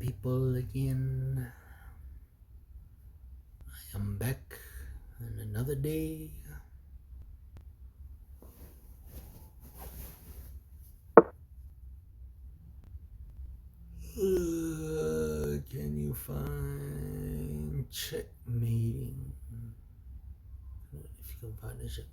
people again. I am back on another day. Can you find checkmating? If you can find a checkmating.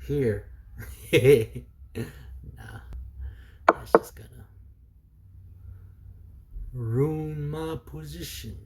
Here. Nah, that's just gonna ruin my position.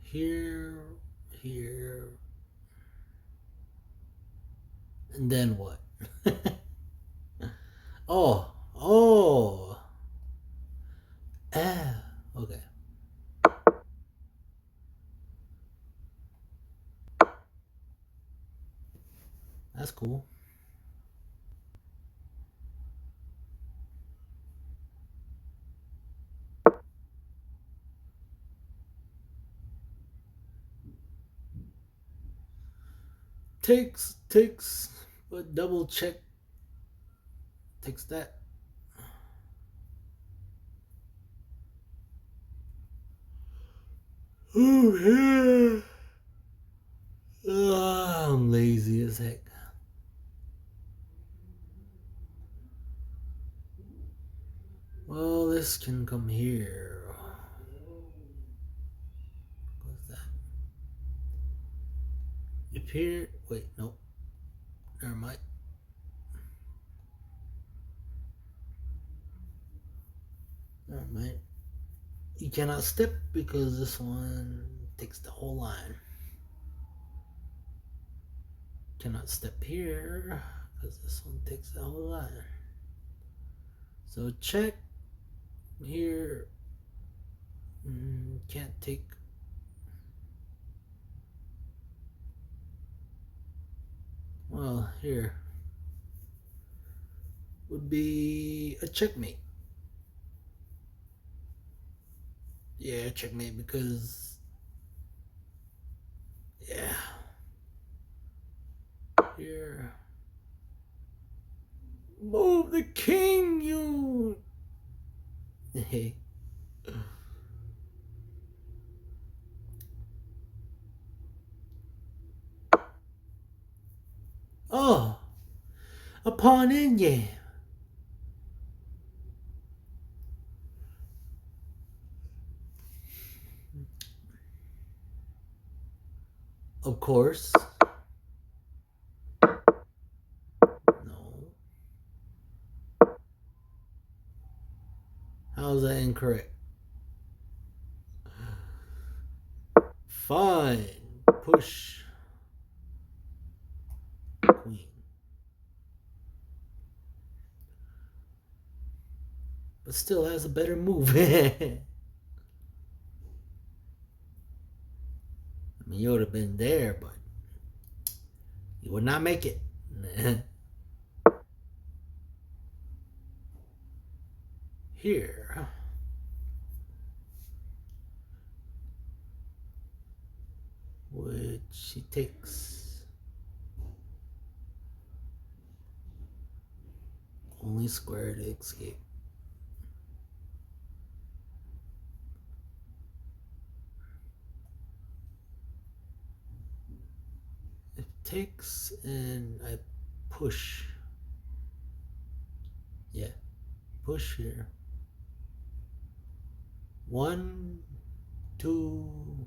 Here, here, and then what? oh, okay. That's cool. Takes, but double check. Takes that. Oh, yeah. I'm lazy as heck. Well, this can come here. What's that? Appear. Wait, nope. Never mind. Never mind. You cannot step because this one takes the whole line. Cannot step here because this one takes the whole line. So check here. Can't take. Well, here would be a checkmate. Yeah, checkmate because. Yeah. Here. Move the king, you. Hey. Oh, a pawn in, yeah. Of course. No. How is that incorrect? Fine. Push. Queen. But still has a better move. I mean, you would have been there, but you would not make it. Here. Which he takes. Only square to escape. It takes and I push. Yeah. Push here. 1, 2,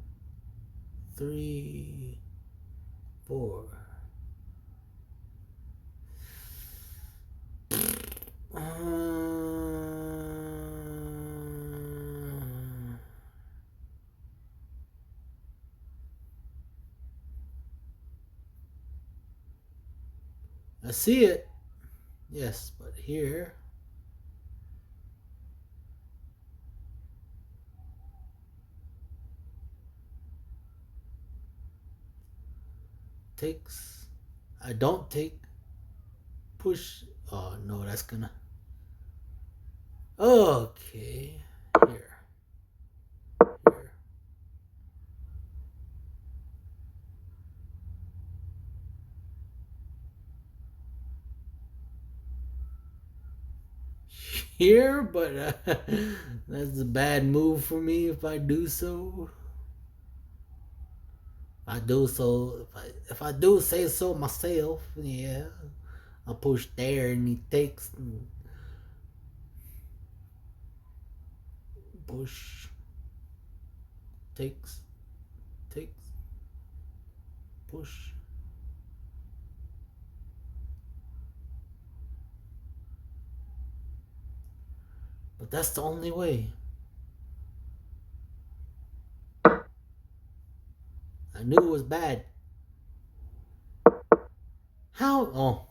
3, 4. I see it. Yes, but here takes. I don't take push. Oh no, that's gonna. Okay, here, here. Here, but that's a bad move for me if I do so. If I do so, if I do say so myself, yeah, I push there and he takes push, takes, takes, push. But that's the only way. I knew it was bad. How? Oh,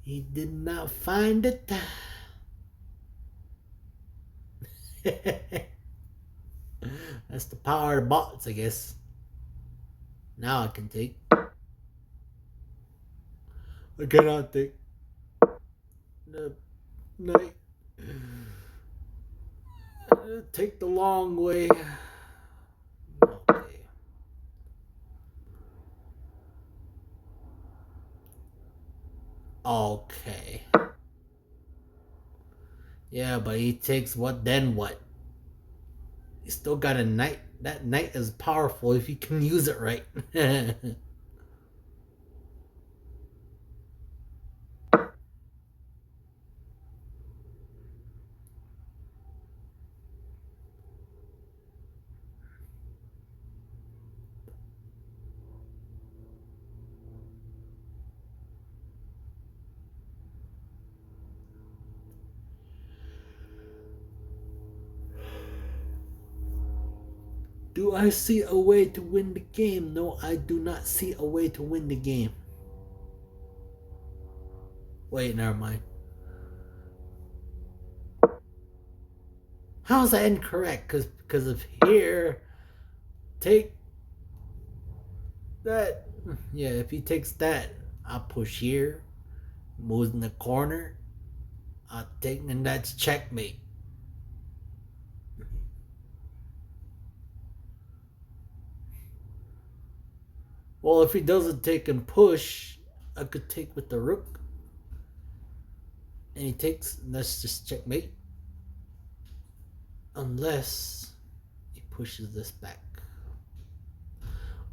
he did not find it. That's the power of bots, I guess. Now I can take. I cannot take the night. Take the long way. Okay. Okay. Yeah, but he takes what, then what? He still got a knight. That knight is powerful if you can use it right. Do I see a way to win the game? No, I do not see a way to win the game. Wait, never mind. How's that incorrect? Because of here, take that. Yeah, if he takes that, I'll push here, moves in the corner. I'll take, and that's checkmate. Well, if he doesn't take and push, I could take with the rook. And he takes, and that's just checkmate. Unless he pushes this back.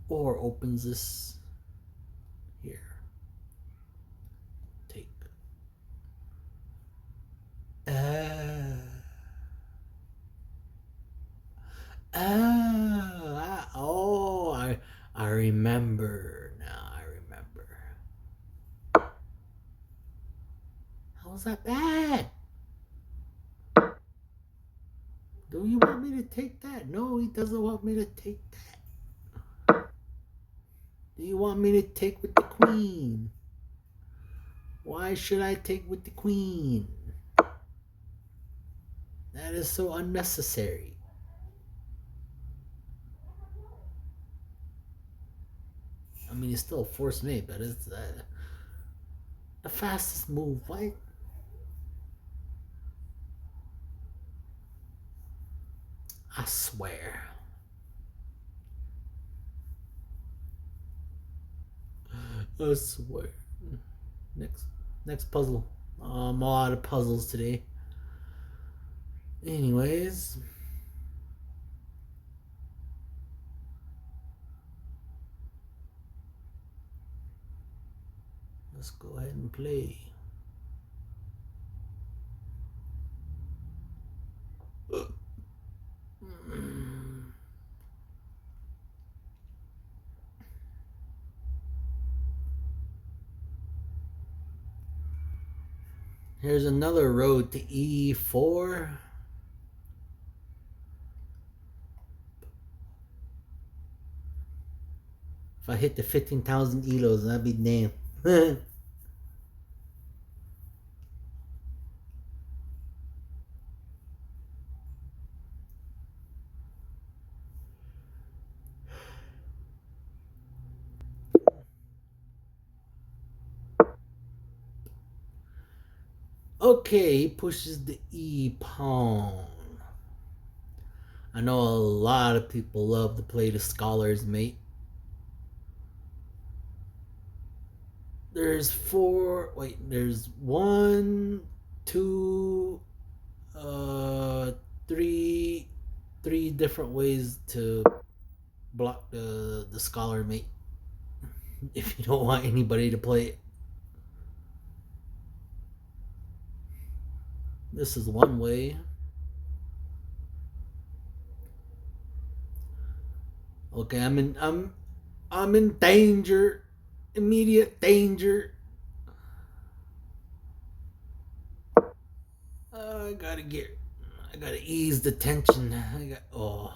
Or opens this here. Take. I remember now. I remember. How was that bad? Do you want me to take that? No, he doesn't want me to take that. Do you want me to take with the queen? Why should I take with the queen? That is so unnecessary. I mean, it's still a forced mate, but it's the fastest move. Why? I swear. I swear. Next, next puzzle. I'm all out of puzzles today. Anyways, let's go ahead and play. Here's another road to E4. If I hit the 15,000 elos, that'd be damn. Okay, he pushes the E pawn. I know a lot of people love to play the scholars, mate. There's four. Wait, there's one, two, uh, three, three different ways to block the scholar, mate. If you don't want anybody to play it, this is one way. Okay, I'm in danger, immediate danger. I gotta ease the tension. Oh.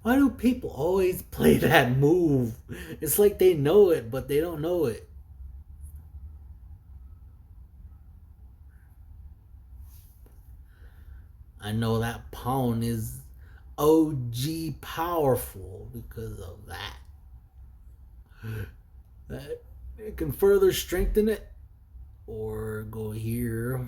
Why do people always play that move? It's like they know it, but they don't know it. I know that pawn is OG powerful because of that. That it can further strengthen it or go here.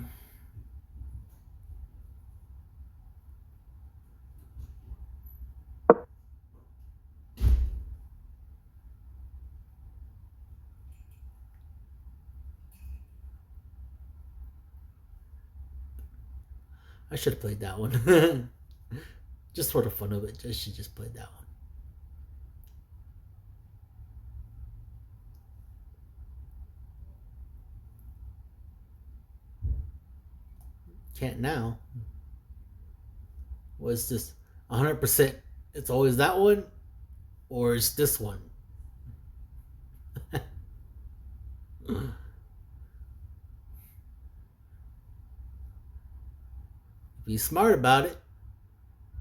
I should have played that one. Just for the fun of it. I should just play that one. Can't now. Was this 100%? It's always that one, or it's this one? If he's smart about it,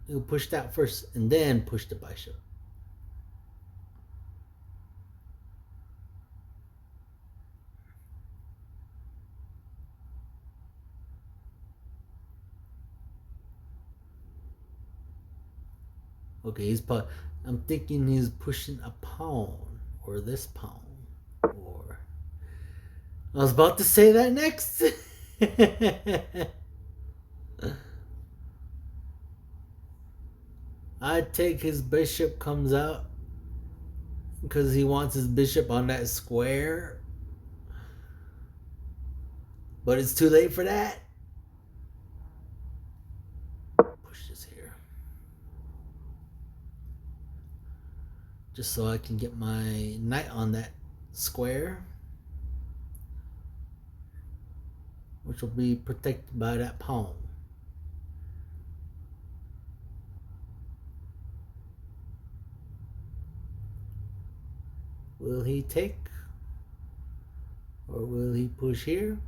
he'll push that first and then push the bishop. Okay, I'm thinking he's pushing a pawn or this pawn, or I was about to say that next. I take his bishop comes out because he wants his bishop on that square, but it's too late for that. Push this here, just so I can get my knight on that square, which will be protected by that pawn. Will he take? Or will he push here?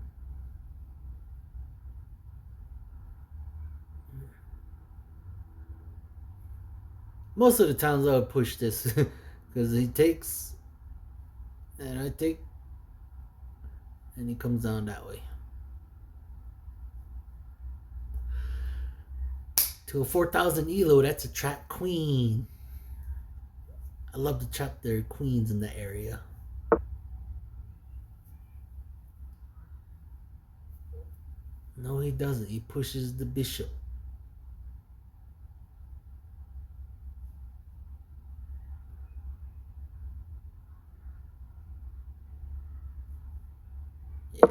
Most of the times I would push this because he takes and I take and he comes down that way. To a 4,000 elo, that's a trap queen. I love to trap their queens in the area. No, he doesn't. He pushes the bishop. Yeah.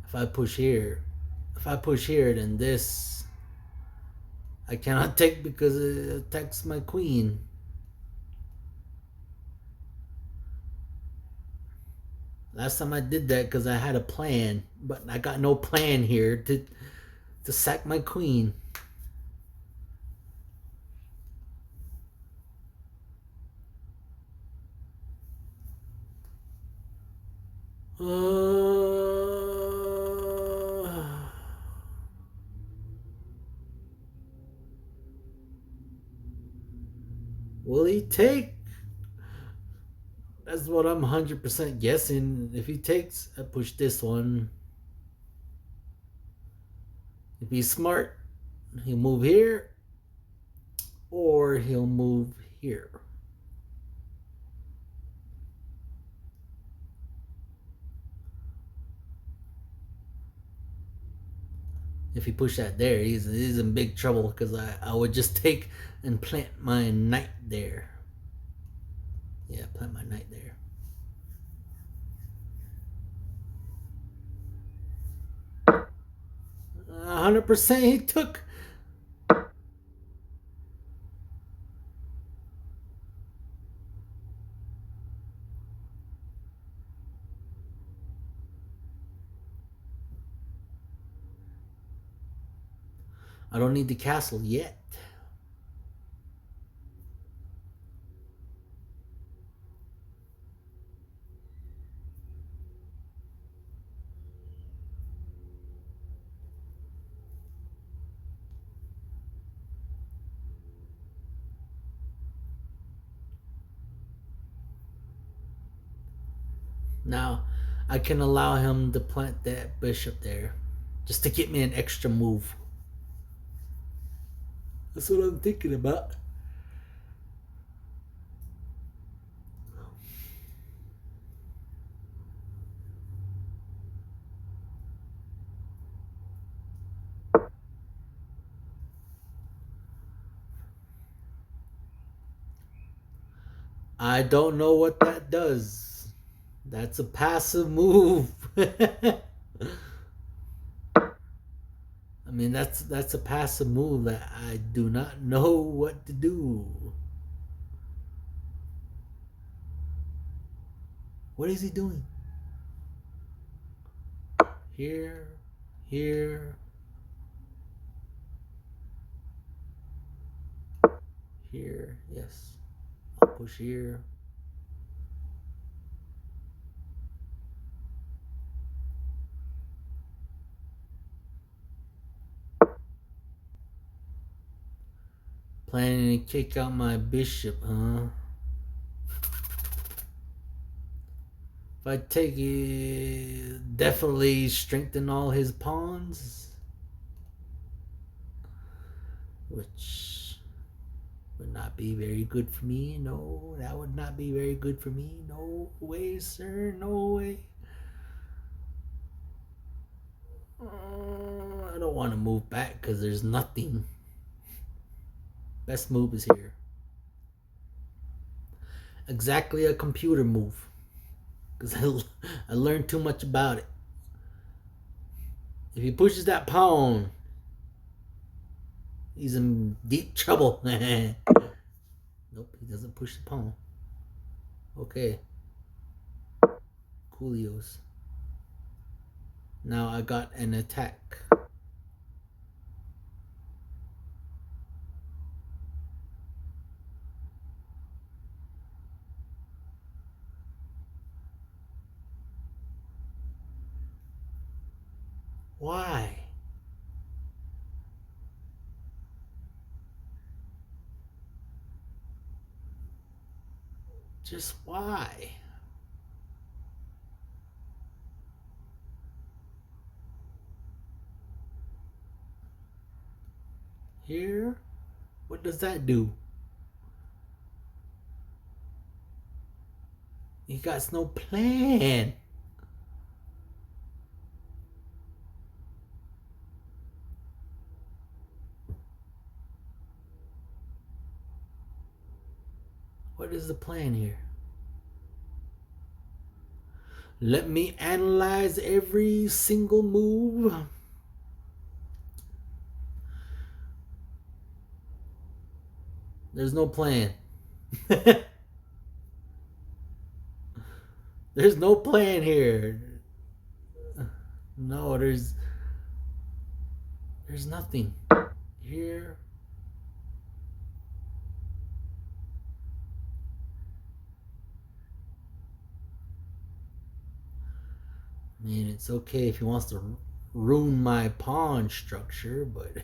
If I push here, then this I cannot take because it attacks my queen. Last time I did that because I had a plan, but I got no plan here to sack my queen. Will he take? That's what I'm 100% guessing. If he takes, I push this one. If he's smart, he'll move here or he'll move here. If he pushed that there, he's in big trouble because I would just take and plant my knight there. Yeah, plant my knight there. Uh, 100% he took. I don't need the castle yet. Now, I can allow him to plant that bishop there just to get me an extra move. That's what I'm thinking about. I don't know what that does. That's a passive move. I mean, that's a passive move that I do not know what to do. What is he doing? Here, here, here. Yes. I'll push here. Planning to kick out my bishop, huh? If I take it, definitely strengthen all his pawns, which would not be very good for me. No, that would not be very good for me. No way, sir. No way. I don't want to move back because there's nothing. Best move is here. Exactly a computer move. Because I learned too much about it. If he pushes that pawn, he's in deep trouble. Nope, he doesn't push the pawn. Okay. Coolios. Now I got an attack. Why? Just why? Here? What does that do? He got no plan. What is the plan here? Let me analyze every single move. There's no plan. There's no plan here. No, there's nothing here. I mean, it's okay if he wants to ruin my pawn structure, but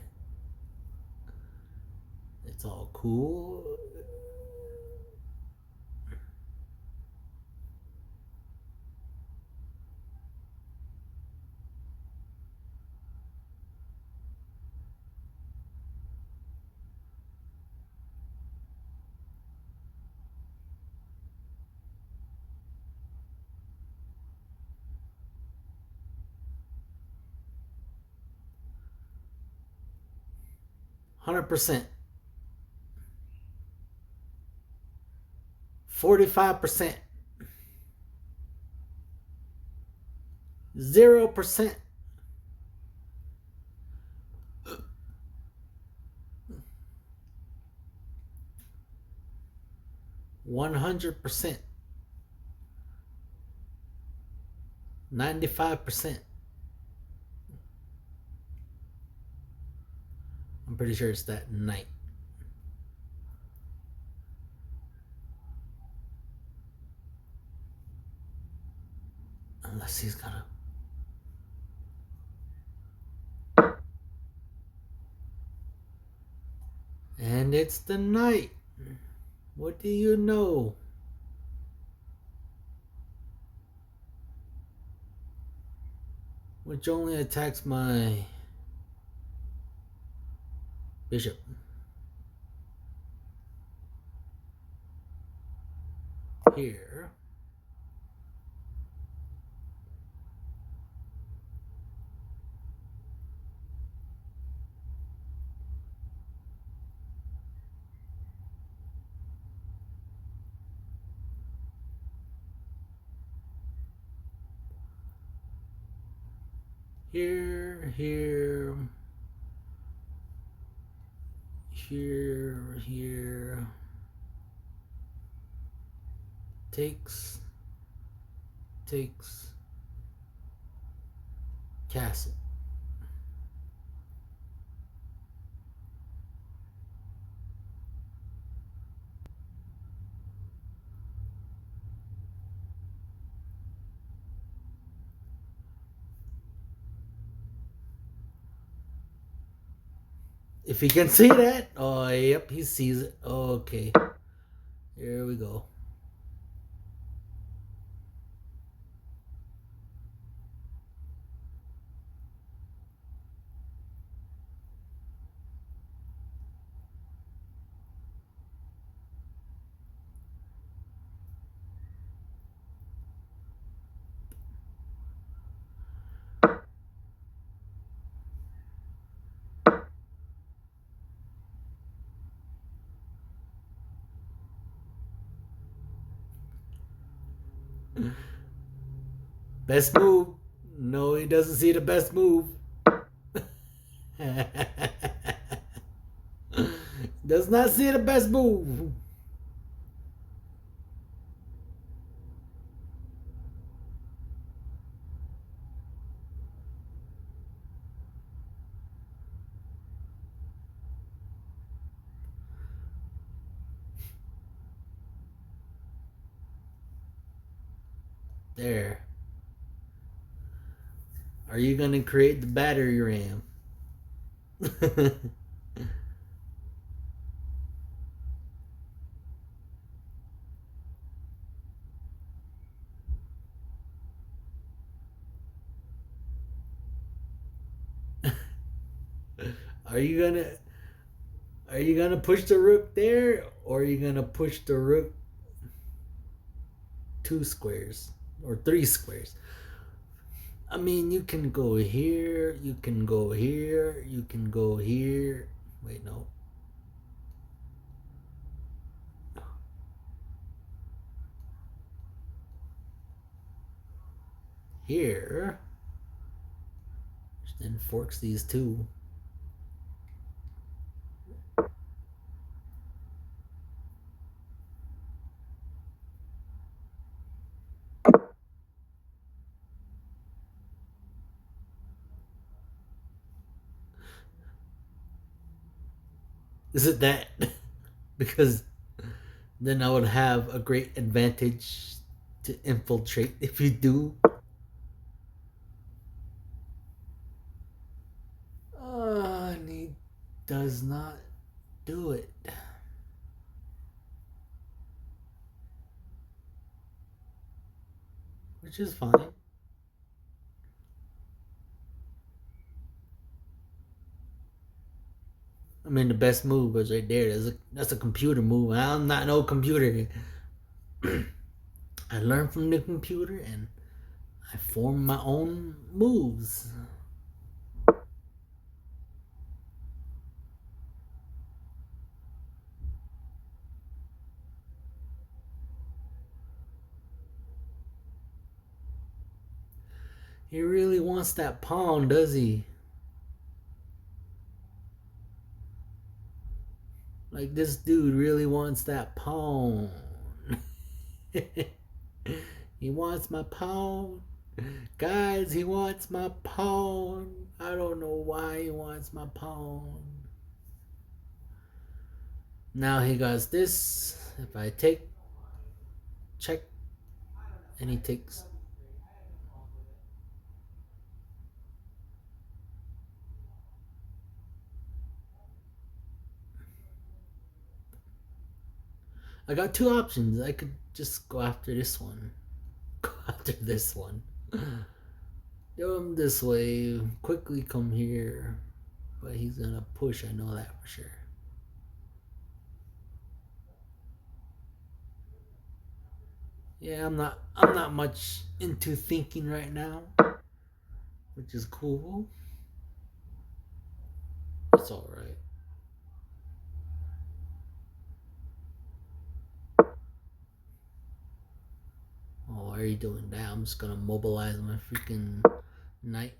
it's all cool. 100%. 45%. 0%. 100%. 95%. I'm pretty sure it's that night. Unless he's gonna. And it's the night. What do you know? Which only attacks my bishop. Here. Here, here, here. Takes, castle. If he can see that, oh yep, he sees it. Okay, here we go. Best move. No, he doesn't see the best move. Does not see the best move. There. Are you going to create the battery RAM? Are you gonna push the rook there, or are you gonna push the rook 2 squares or 3 squares? I mean, you can go here, you can go here, you can go here. Wait, no. Here. Then forks these two. Is it that? Because then I would have a great advantage to infiltrate if you do. And he does not do it. Which is fine. I mean, the best move was right there. That's a computer move. I'm not no computer. I learned from the computer and I form my own moves. He really wants that pawn, does he? Like, this dude really wants that pawn. He wants my pawn. Guys, he wants my pawn. I don't know why he wants my pawn. Now he goes this. If I take check and he takes. I got two options. I could just go after this one. Go after this one. Go him this way. Quickly come here. But he's gonna push, I know that for sure. Yeah, I'm not much into thinking right now, which is cool. It's alright. Oh, why are you doing that? I'm just gonna mobilize my freaking knight.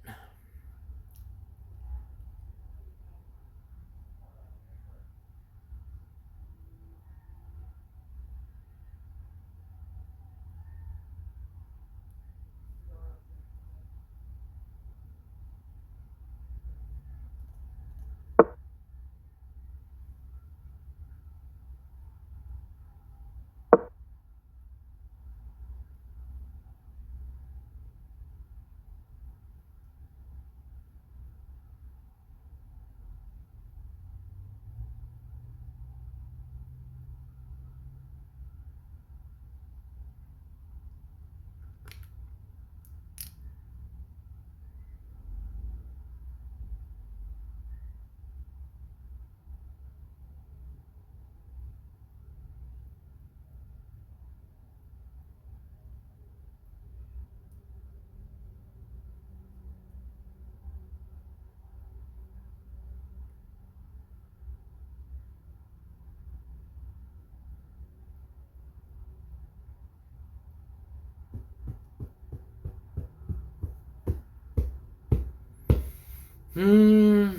Hmm.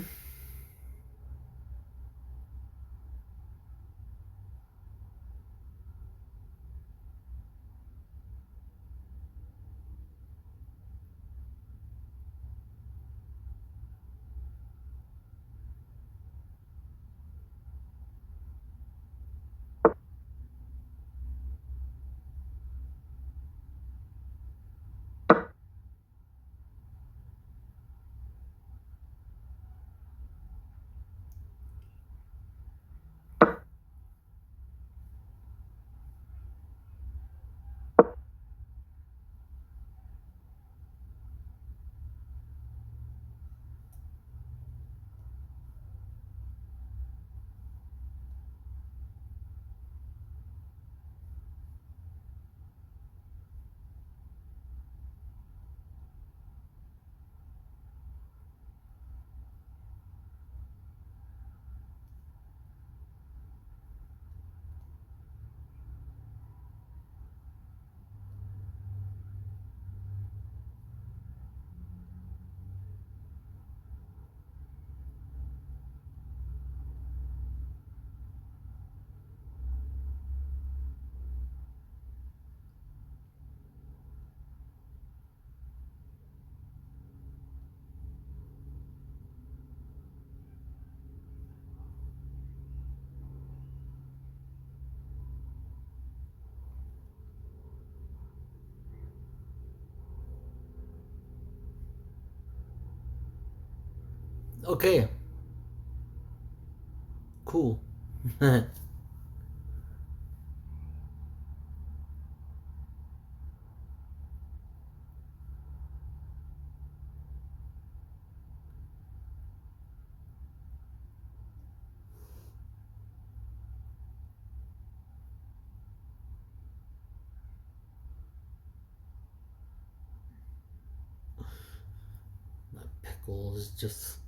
Okay. Cool. My pickle is just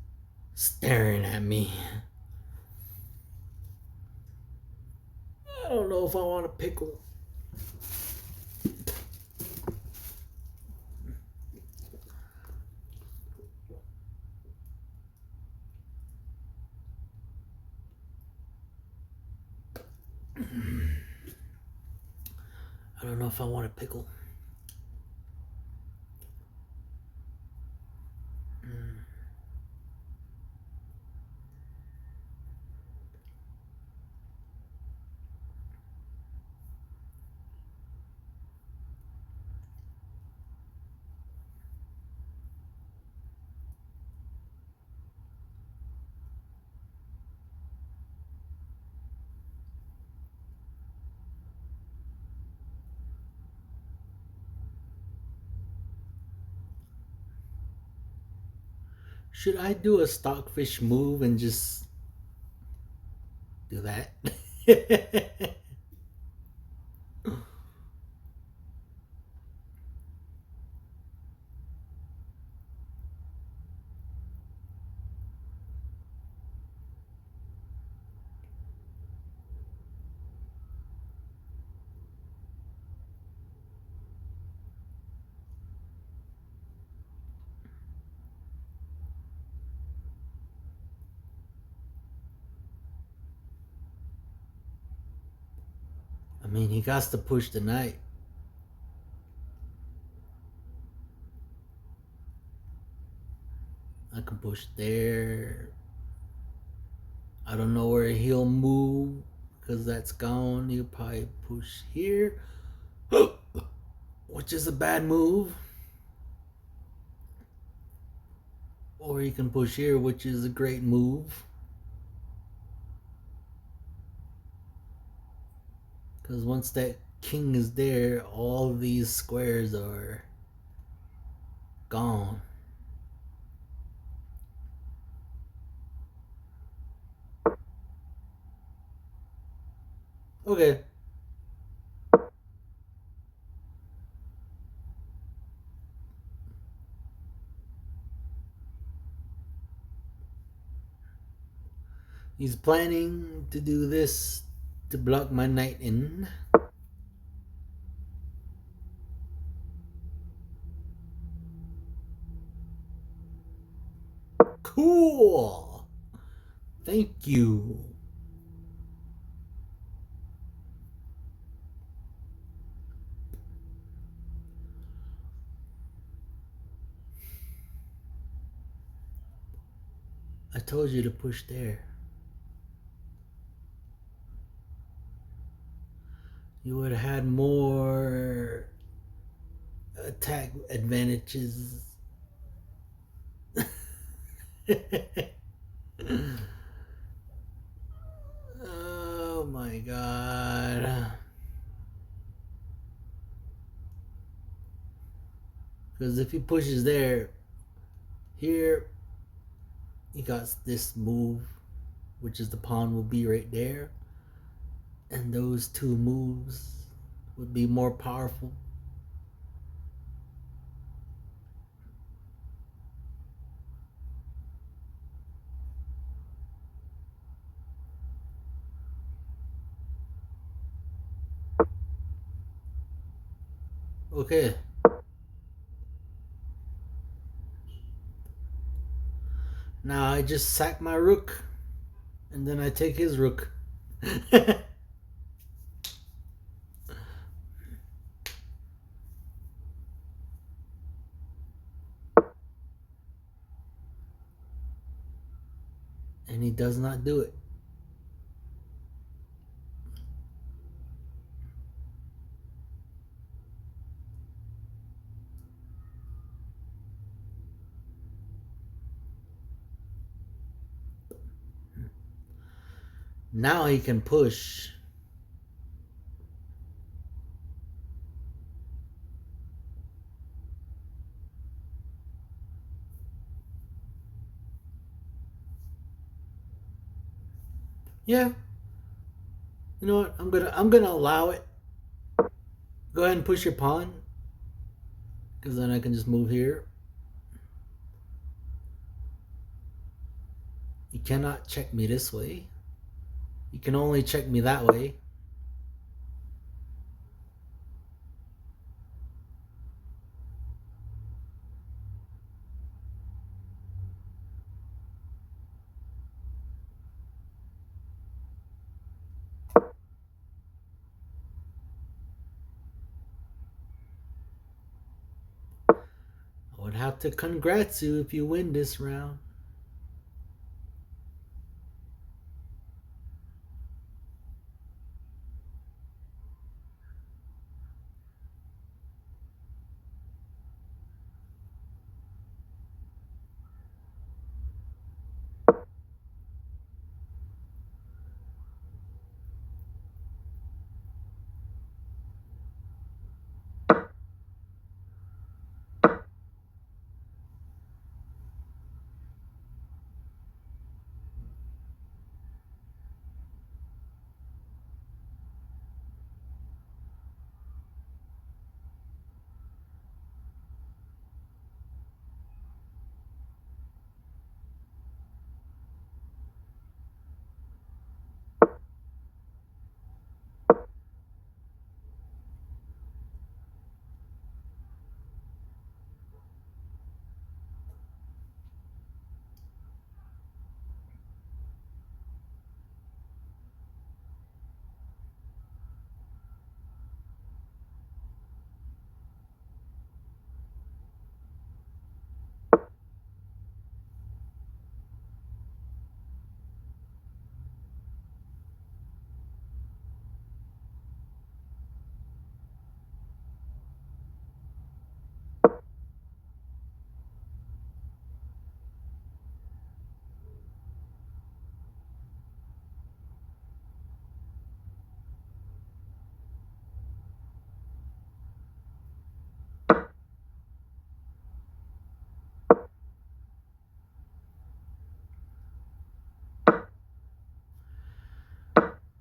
staring at me. I don't know if I want a pickle. don't know if I want a pickle. Should I do a stockfish move and just do that? I mean, he got to push the knight. I can push there. I don't know where he'll move because that's gone. He'll probably push here, which is a bad move. Or he can push here, which is a great move. Because once that king is there, all these squares are gone. Okay. He's planning to do this to block my knight in. Cool. Thank you. I told you to push there. You would have had more attack advantages. Oh my god. Because if he pushes there, here, he got this move, which is the pawn will be right there. And those two moves would be more powerful. Okay. Now I just sack my rook, and then I take his rook. And he does not do it. Now he can push. Yeah. You know what? I'm gonna allow it. Go ahead and push your pawn. Because then I can just move here. You cannot check me this way. You can only check me that way. have to congrats you if you win this round.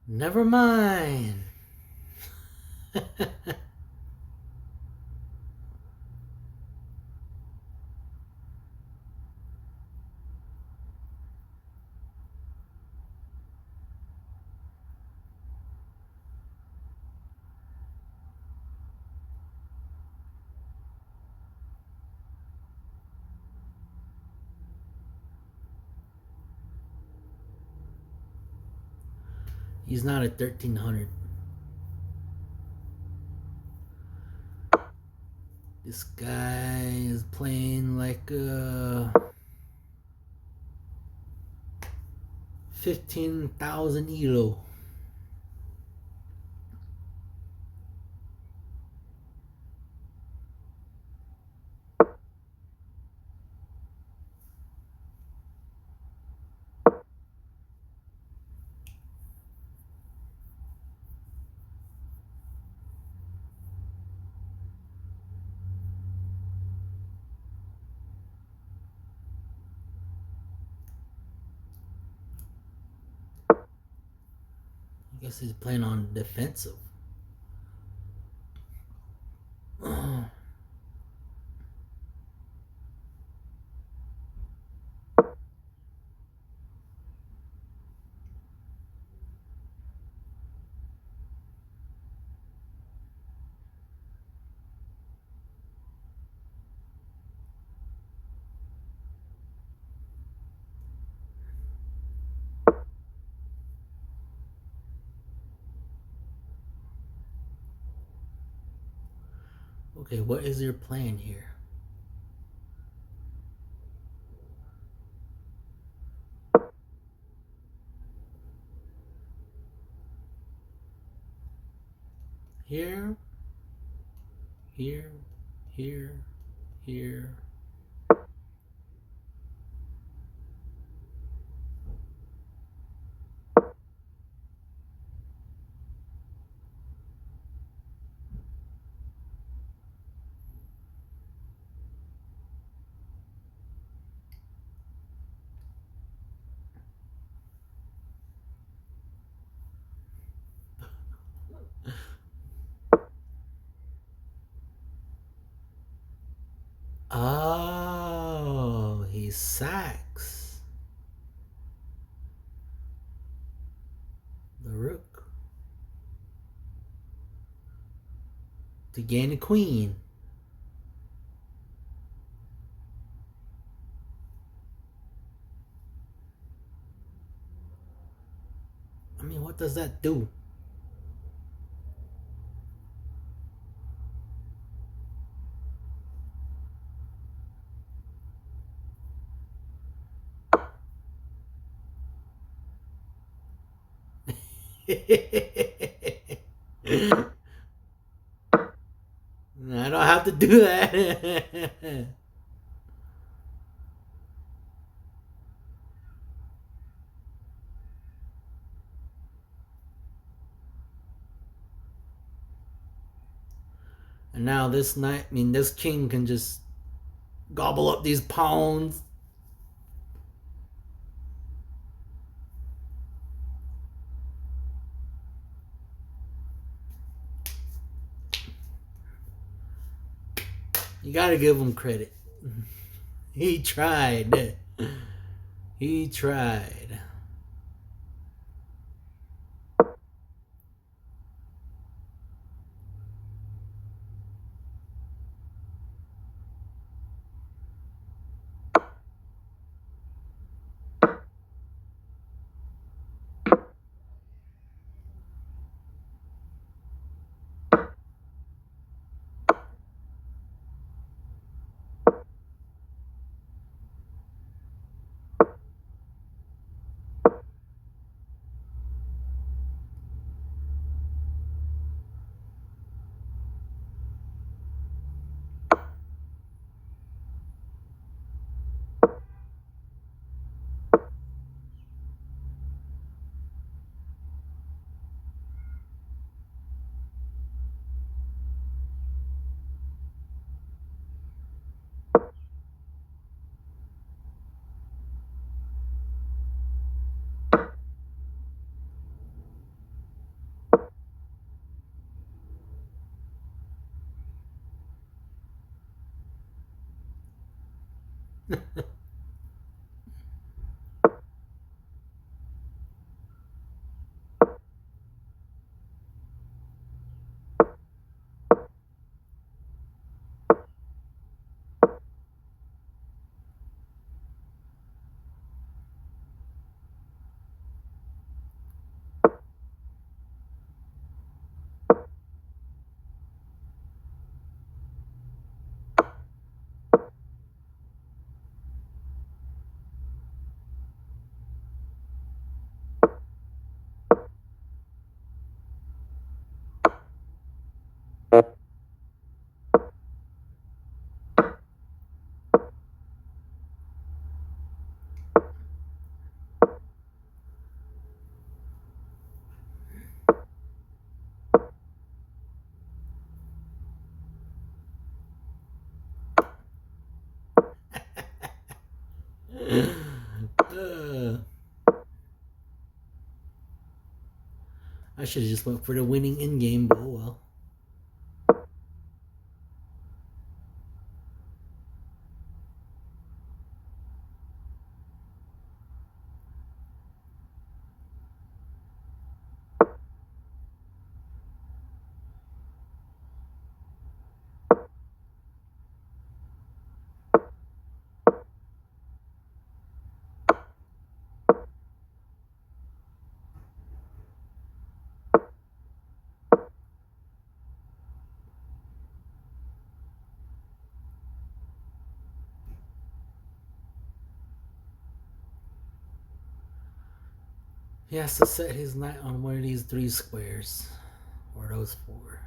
Never mind. He's not at 1300. This guy is playing like 15,000 ELO. I guess he's playing on defensive. Okay, what is your plan here? Here, here, here, here. Oh, he sacks the rook to gain a queen. I mean, what does that do? I don't have to do that. And now this knight, I mean, this king can just gobble up these pawns. You gotta give him credit. He tried. He tried. Uh, I should have just went for the winning in game, but oh well. He has to set his knight on one of these 3 squares. Or those 4.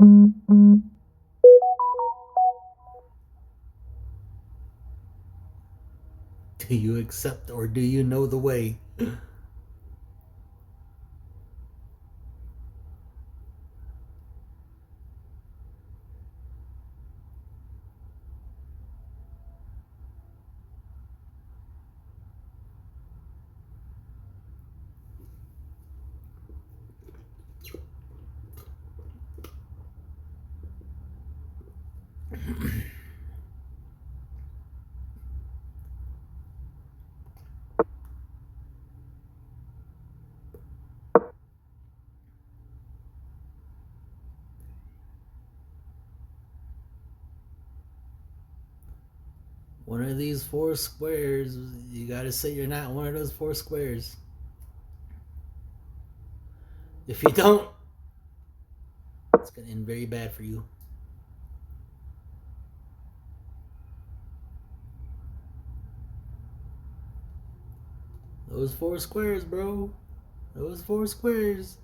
Do you accept or do you know the way? one of these four squares. You gotta say you're not one of those four squares. If you don't, it's gonna end very bad for you. Those four squares, bro. Those four squares.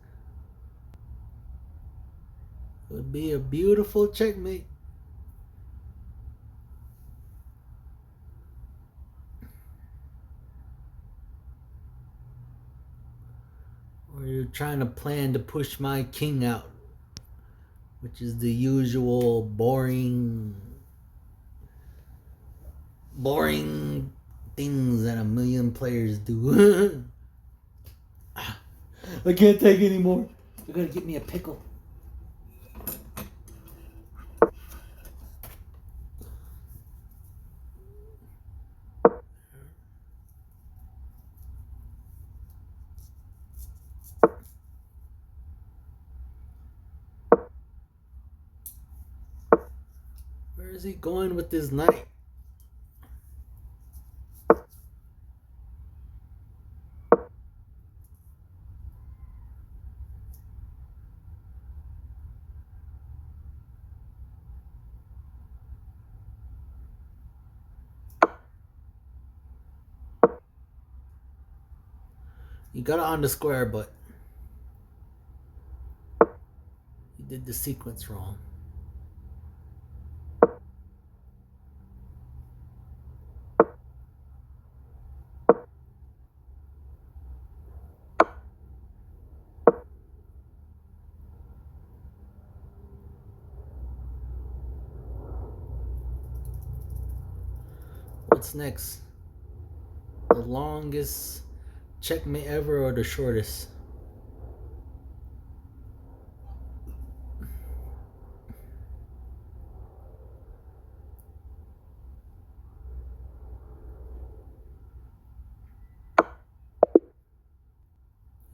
Would be a beautiful checkmate. Or you're trying to plan to push my king out, which is the usual boring things that a million players do. I can't take anymore. You're gonna get me a pickle. Where is he going with this knight? You got it on the square, but you did the sequence wrong. What's next? The longest checkmate ever or the shortest?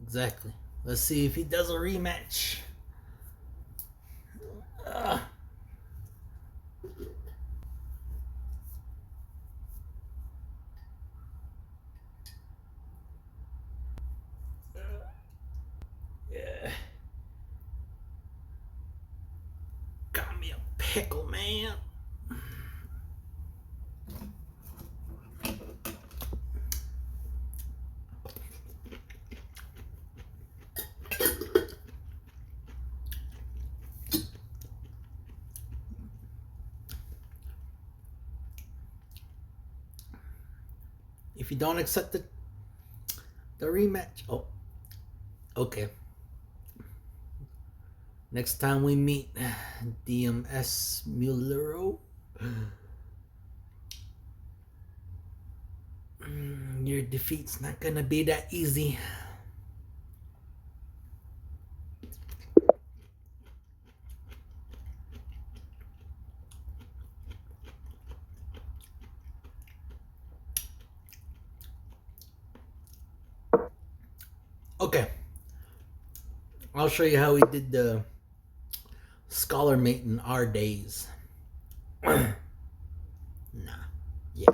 Exactly. Let's see if he does a rematch. Yeah. Got me a pickle, man. If you don't accept the rematch, oh, okay. Next time we meet, DMS Mullero, your defeat's not gonna be that easy. Okay, I'll show you how we did the scholar mate in our days. Nah, yeah.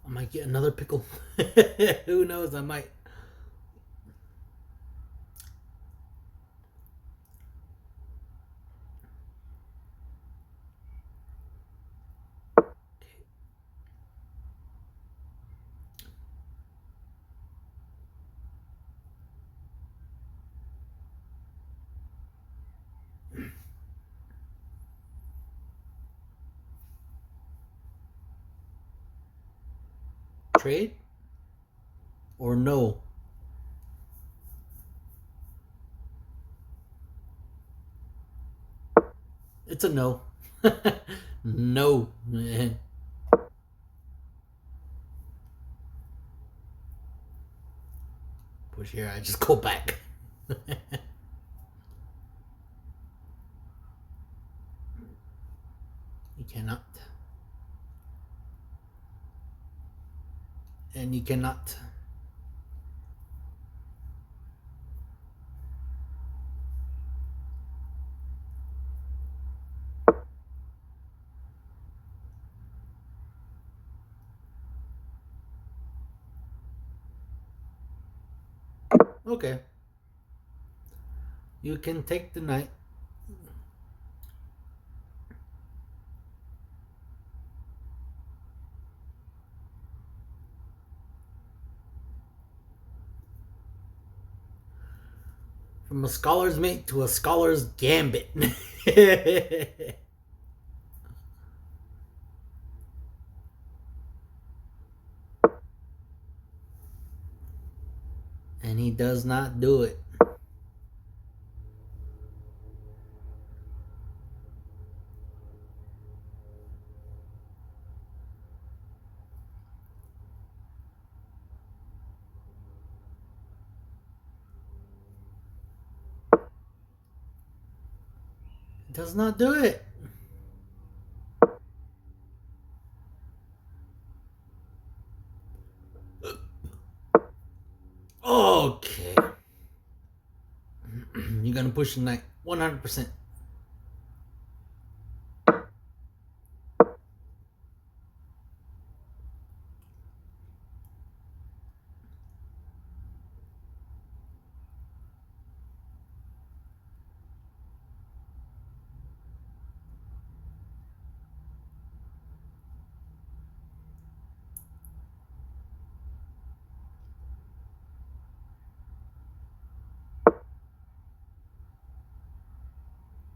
I might get another pickle. Who knows? I might. trade or no? It's a no. No. Push here, I just go back. You cannot. And you cannot. Okay. You can take the knight. From a scholar's mate to a scholar's gambit. And he does not do it. He does not do it. Okay. You're gonna push the knight 100%.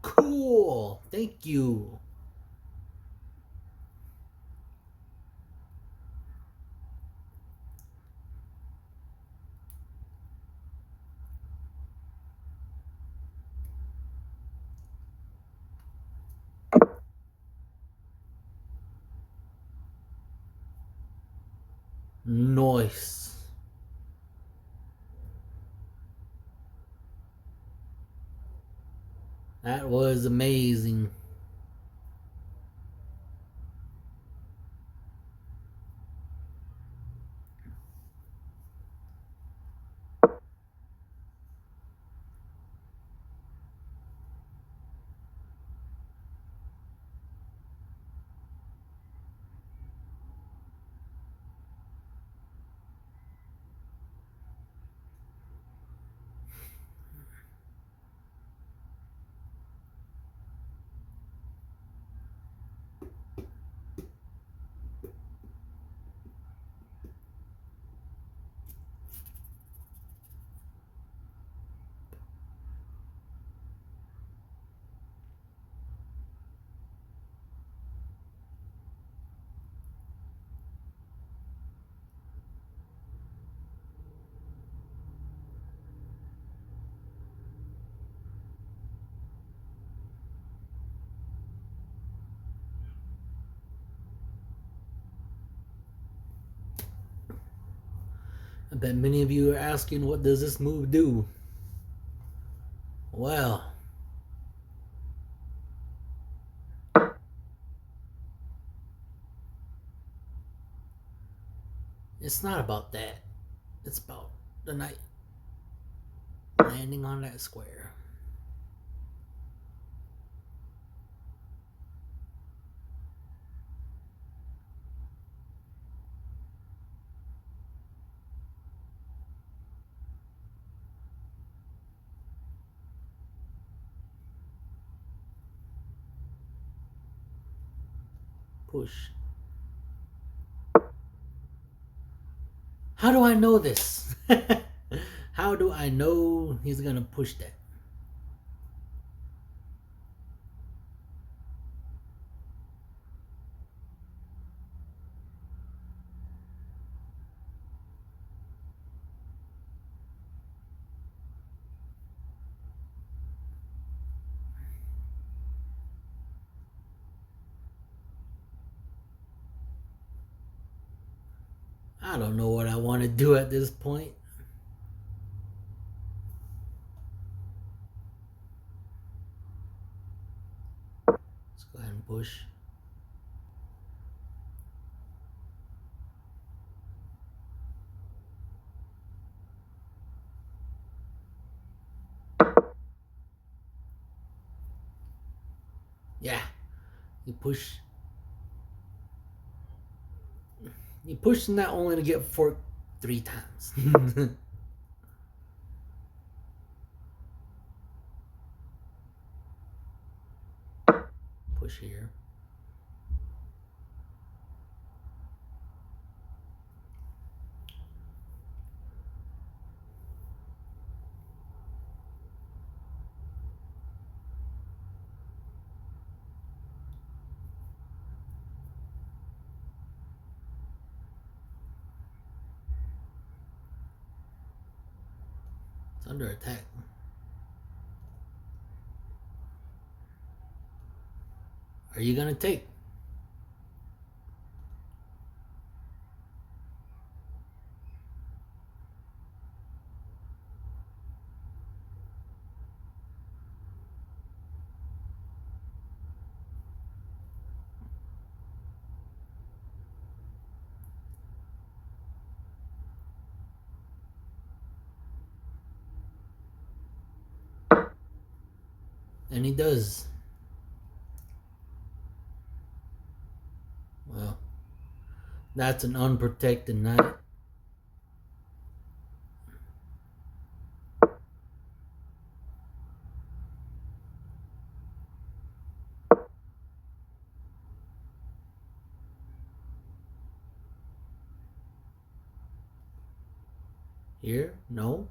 Cool. Thank you. Nice. That was amazing. I bet many of you are asking, what does this move do? Well, it's not about that. It's about the knight landing on that square. Push. How do I know this? How do I know he's gonna push that? I don't know what I want to do at this point. Let's go ahead and push. Yeah, you push. You push not only to get forked 3 times. Push here. It's under attack. Are you gonna take? And he does. Well, that's an unprotected knight. Here? No.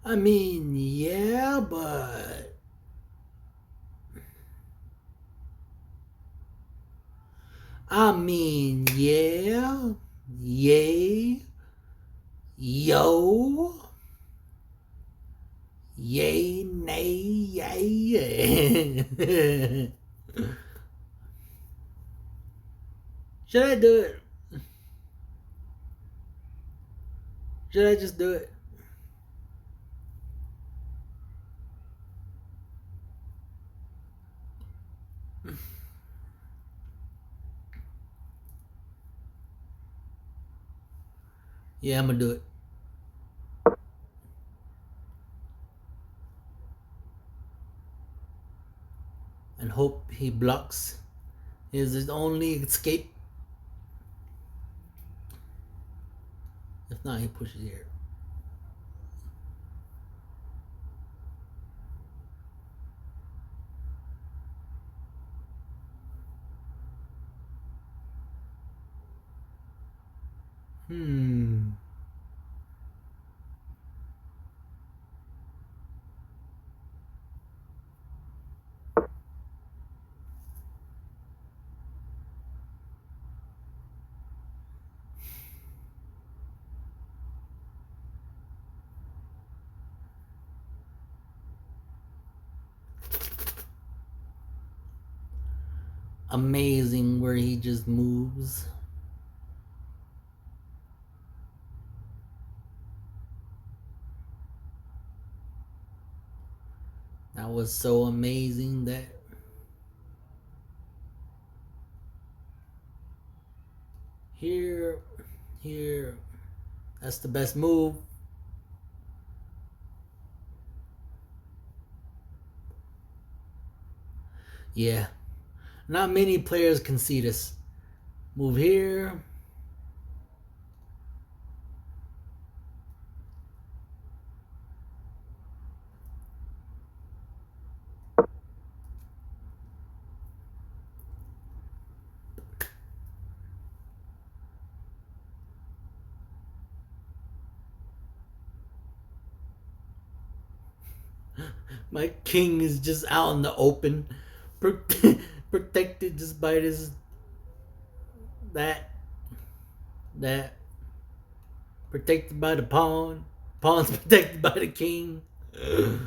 I mean, yeah, but I mean, yeah, yay, yo, yay, nay, yay. Should I do it? Should I just do it? Yeah, I'm gonna do it. And hope he blocks. Is his only escape. If not, he pushes here. Amazing where he just moves. That was so amazing that here, that's the best move. Yeah, not many players can see this. Move here. My king is just out in the open, protected just by this, that, that, protected by the pawn. Pawn's protected by the king. The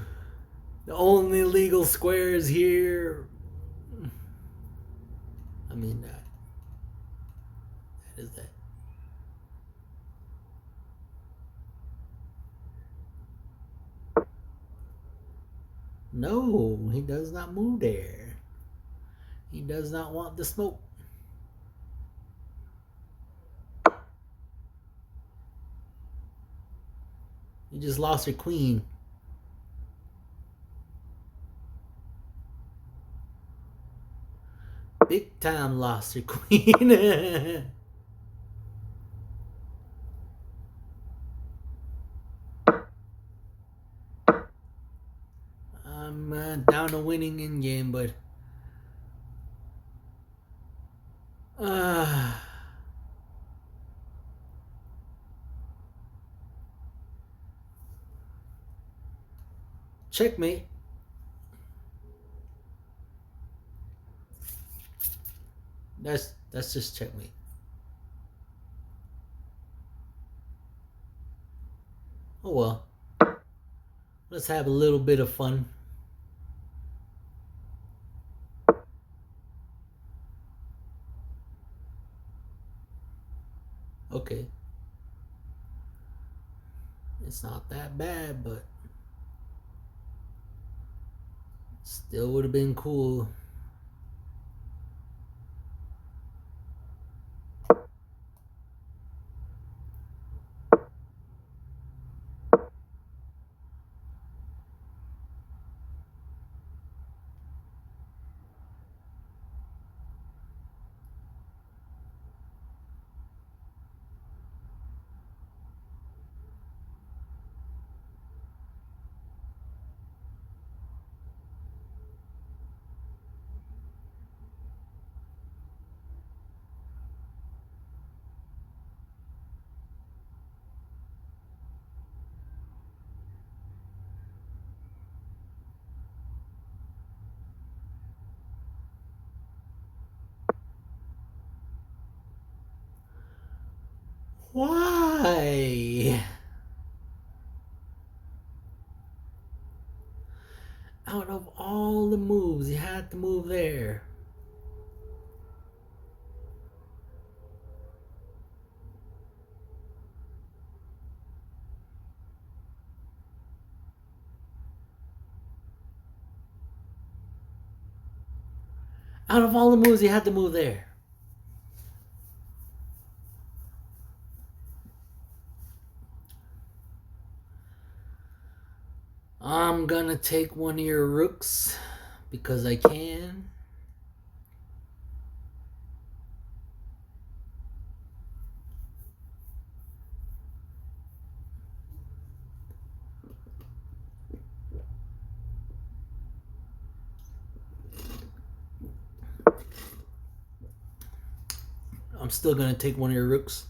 only legal square is here. I mean, that is that. No, he does not move there. He does not want the smoke. You just lost your queen. Big time lost your queen. I'm down to winning in game, but checkmate. That's just checkmate. Oh well. Let's have a little bit of fun. Okay. It's not that bad, but still would have been cool. Why? Out of all the moves, you had to move there. Out of all the moves, you had to move there. I'm gonna take one of your rooks because I can. I'm still gonna take one of your rooks.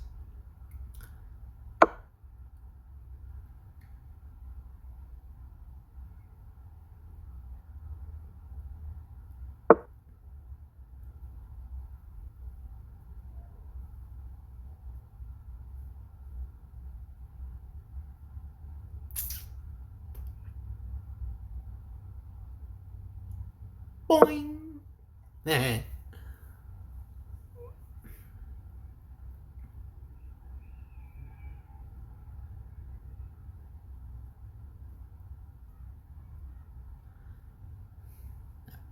Boing! That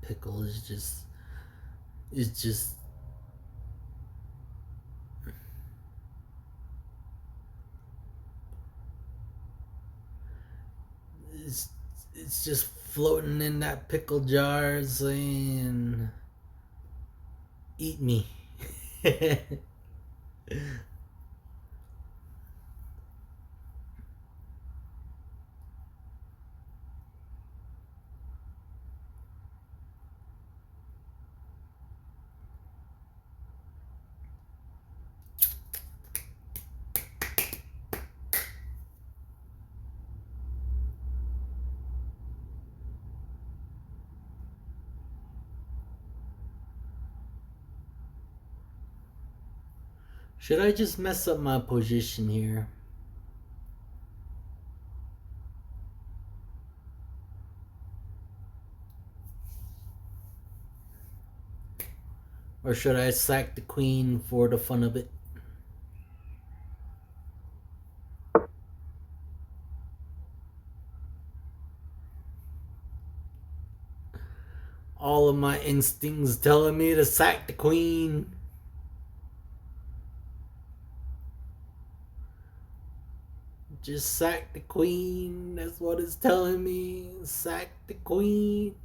pickle is just. It's just. It's, it's just floating in that pickle jar saying, eat me. Should I just mess up my position here? Or should I sack the queen for the fun of it? All of my instincts telling me to sack the queen. Just sack the queen. That's what it's telling me. Sack the queen.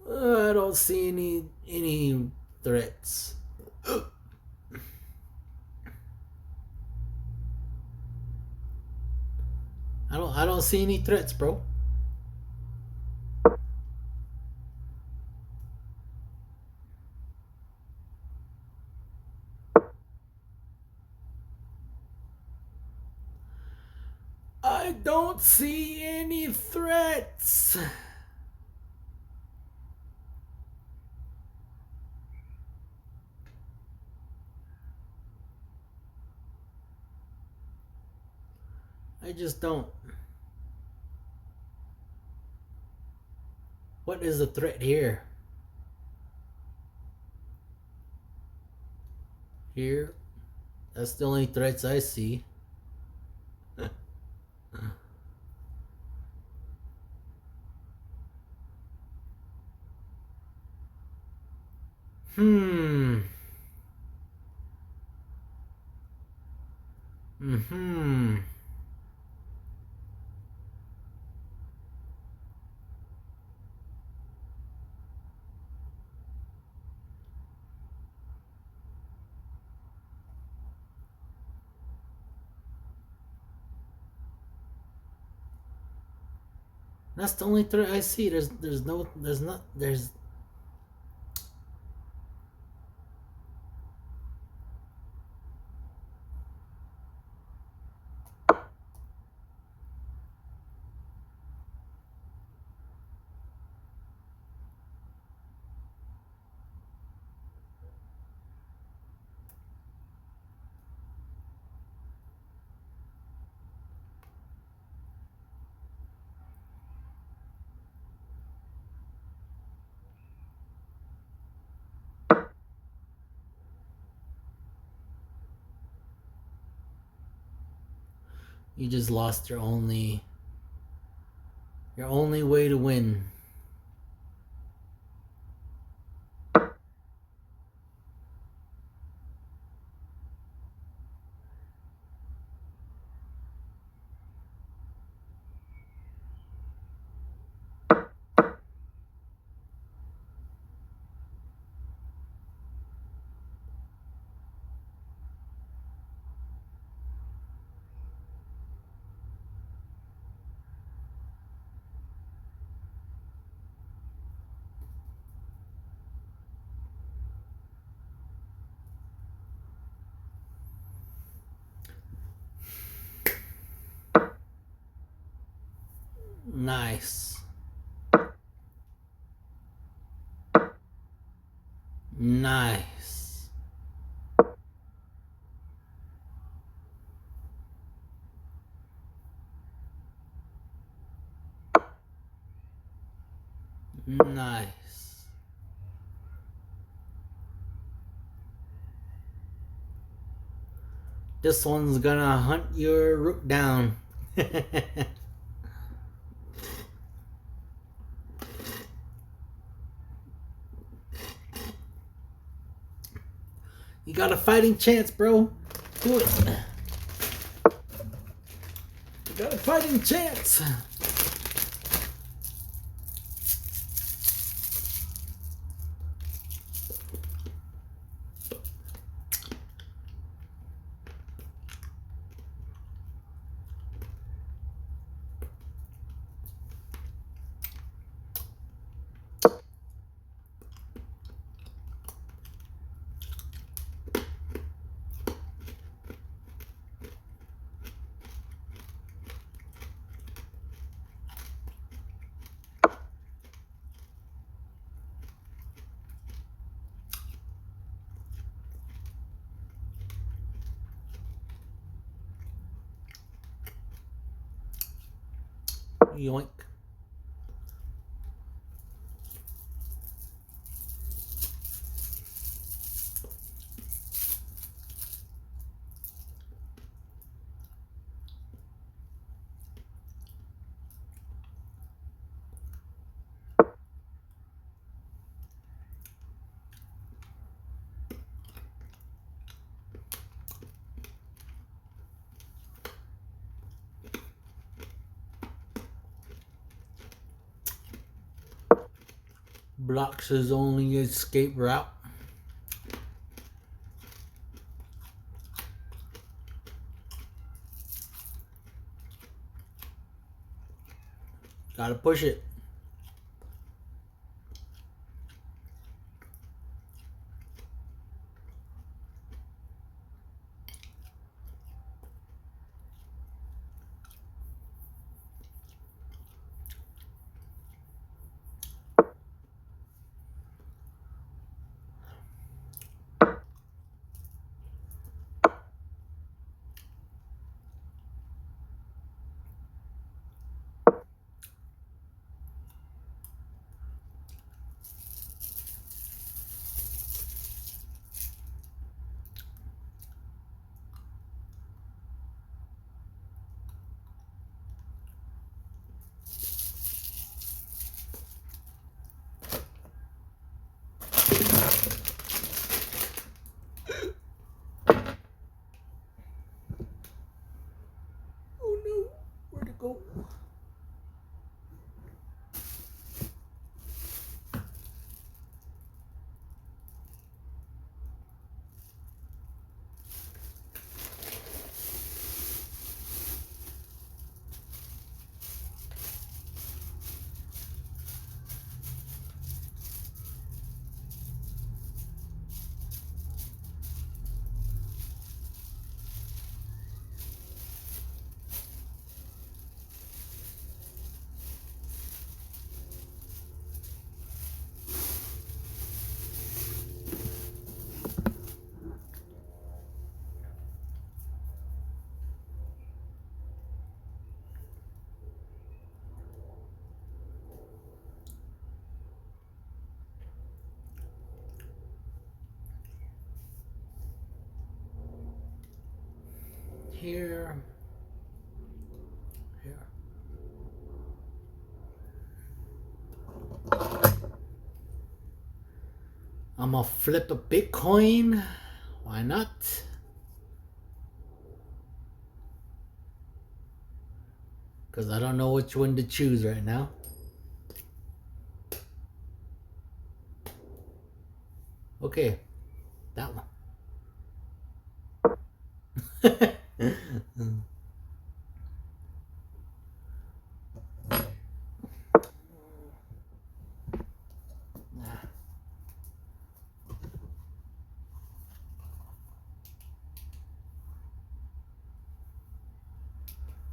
I don't see any threats. I don't see any threats, bro. I don't see any threats. I just don't. What is the threat here? Here? That's the only threats I see. Hmm. Mm-hmm. That's the only threat I see. There's not there's you just lost your only way to win. Nice. Nice. Nice. This one's gonna hunt your rook down. You got a fighting chance, bro. Do it. You got a fighting chance. Yoink. Blocks his only escape route. Gotta push it. Oh no, where'd it go? Here. Here. I'm gonna flip a Bitcoin. Why not? Because I don't know which one to choose right now. Okay, that one.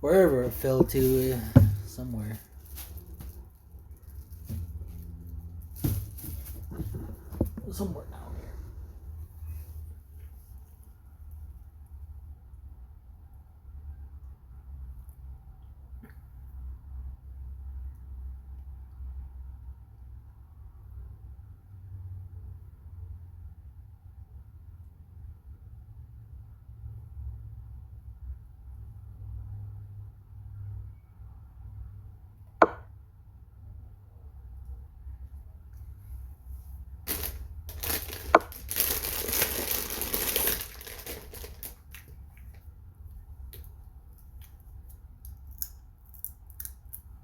Wherever it fell to, somewhere. Somewhere down here.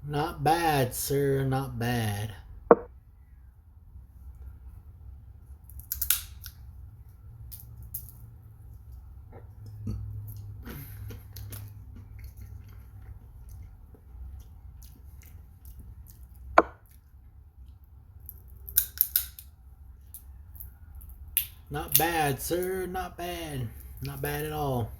Not bad, sir. Not bad. Not bad, sir. Not bad. Not bad at all.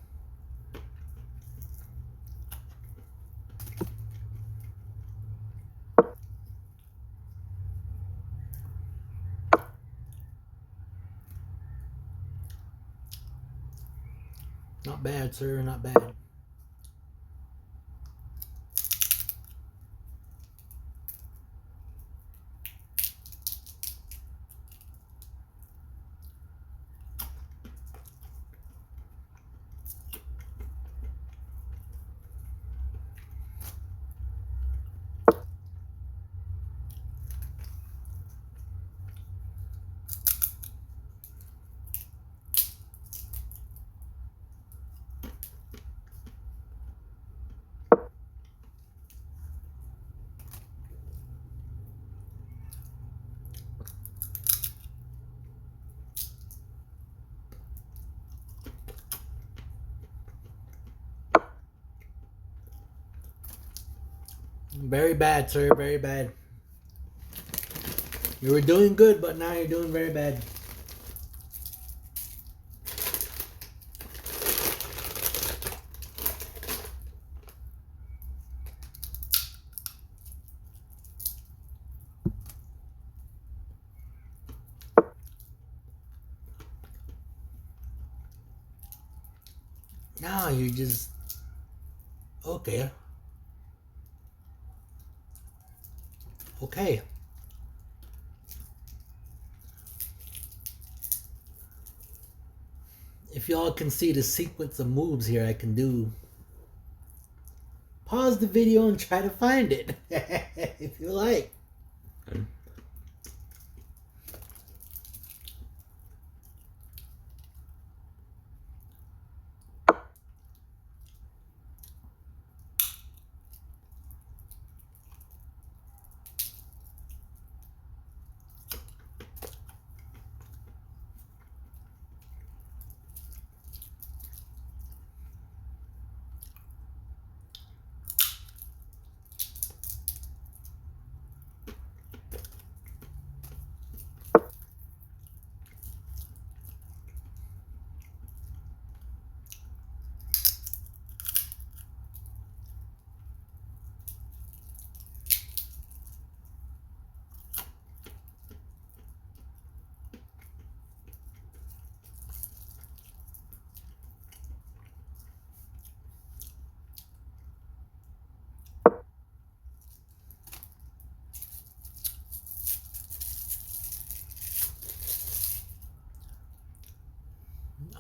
Not bad, sir. Not bad. Very bad, sir. Very bad. You were doing good, but now you're doing very bad. Now you're just okay. Okay. If y'all can see the sequence of moves here I can do, pause the video and try to find it if you like.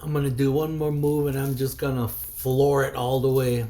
I'm gonna do one more move and I'm just gonna floor it all the way.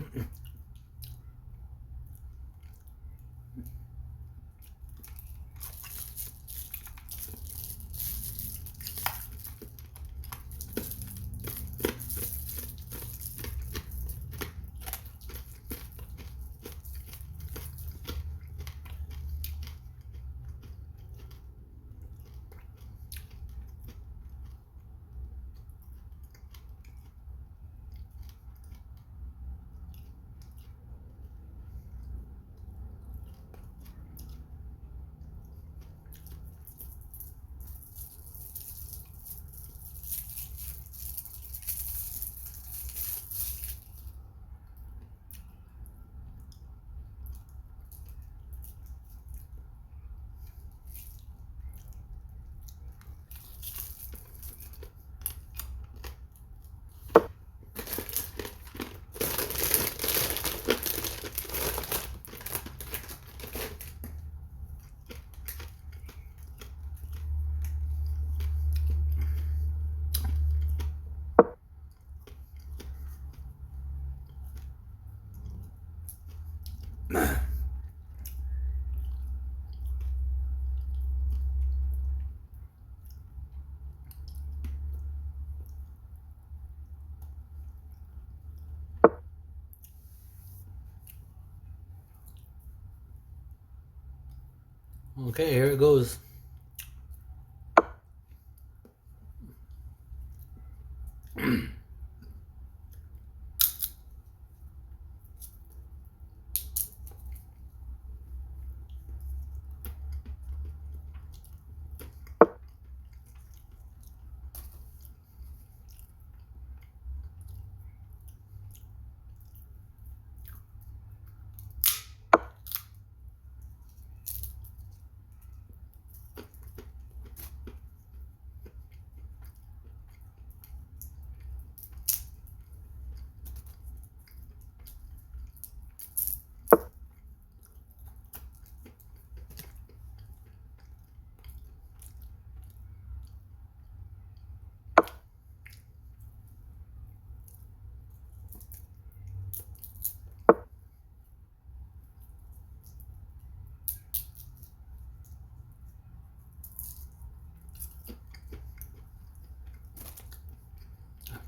Okay, here it goes.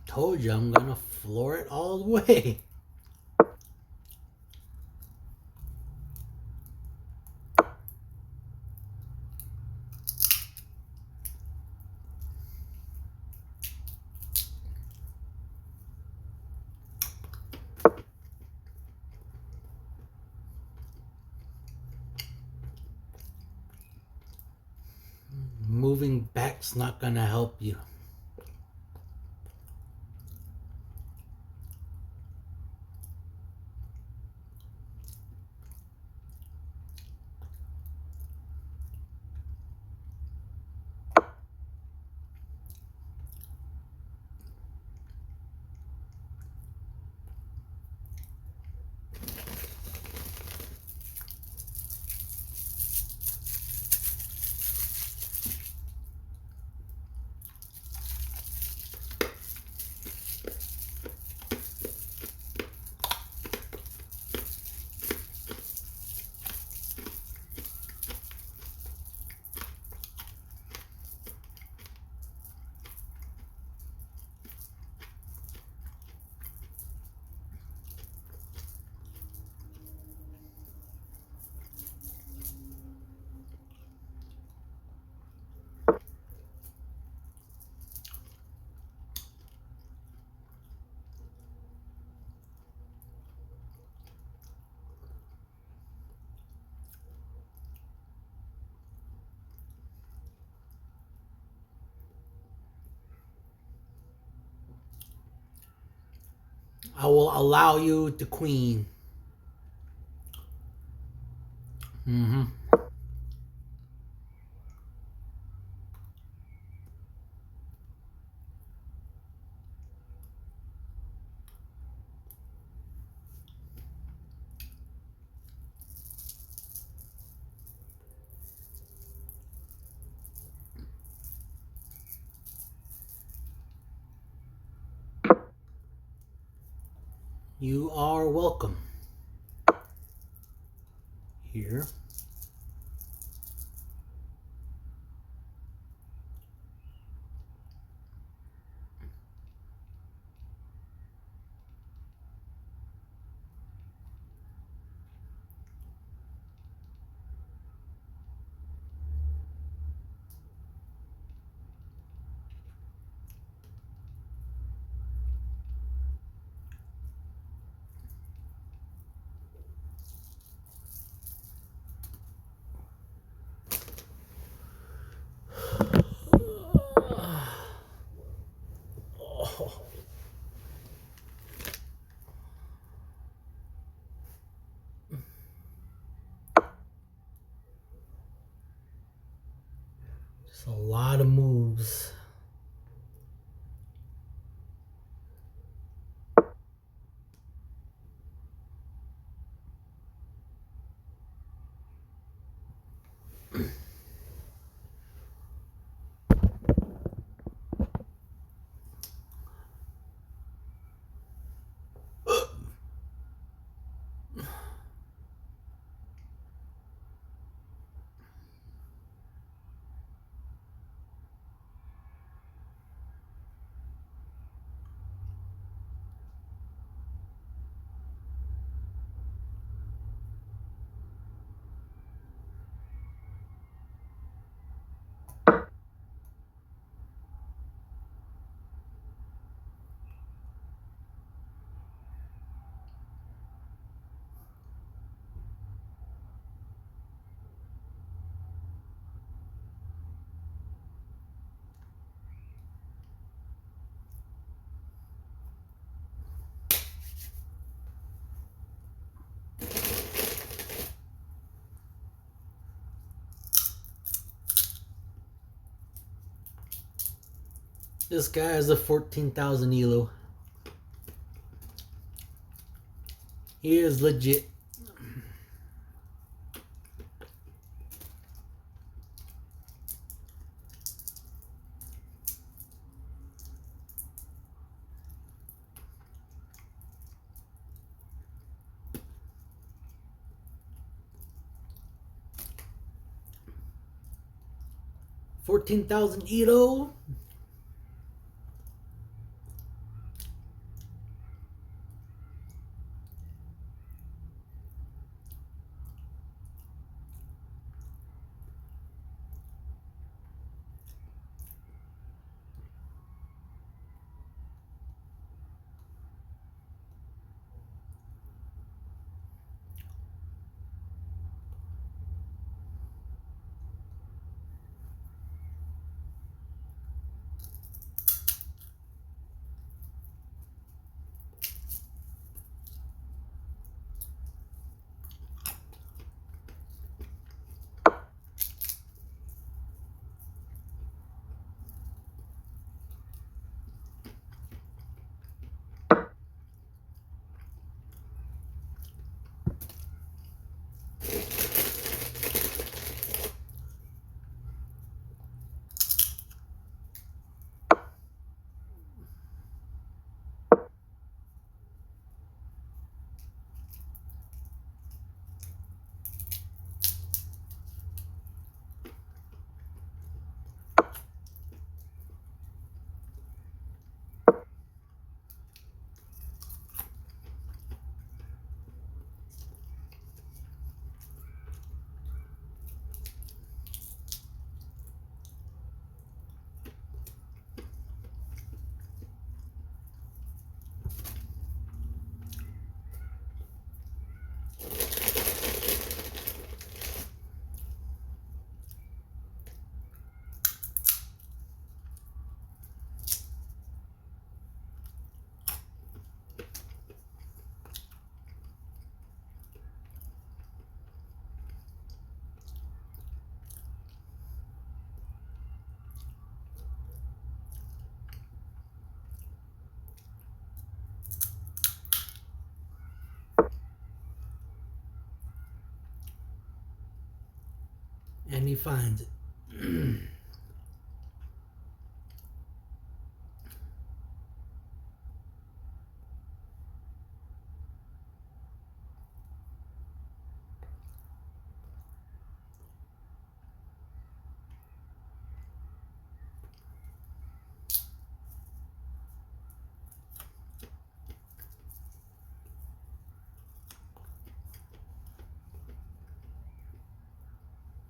Told you I'm gonna floor it all the way. That's not gonna help you. I will allow you to queen. Mm-hmm. You are welcome. Here. Just a lot of moves. This guy has a 14,000 elo. He is legit. $14,000 elo. and he finds it.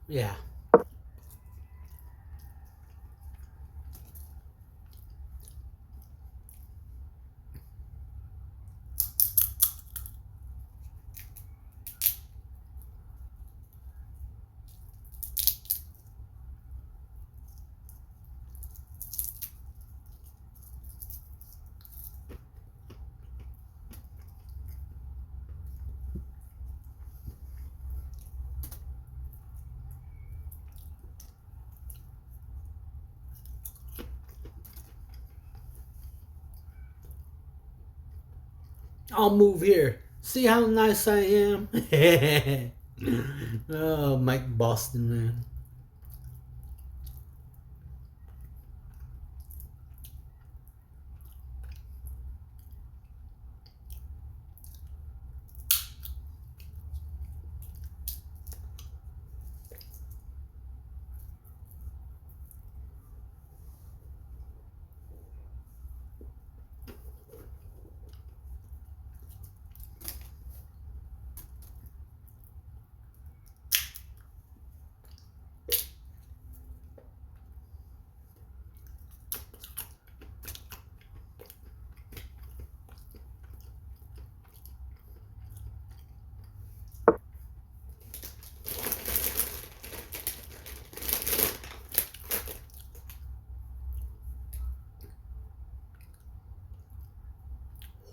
Yeah. I'll move here. See how nice I am? Oh, Mike Boston, man.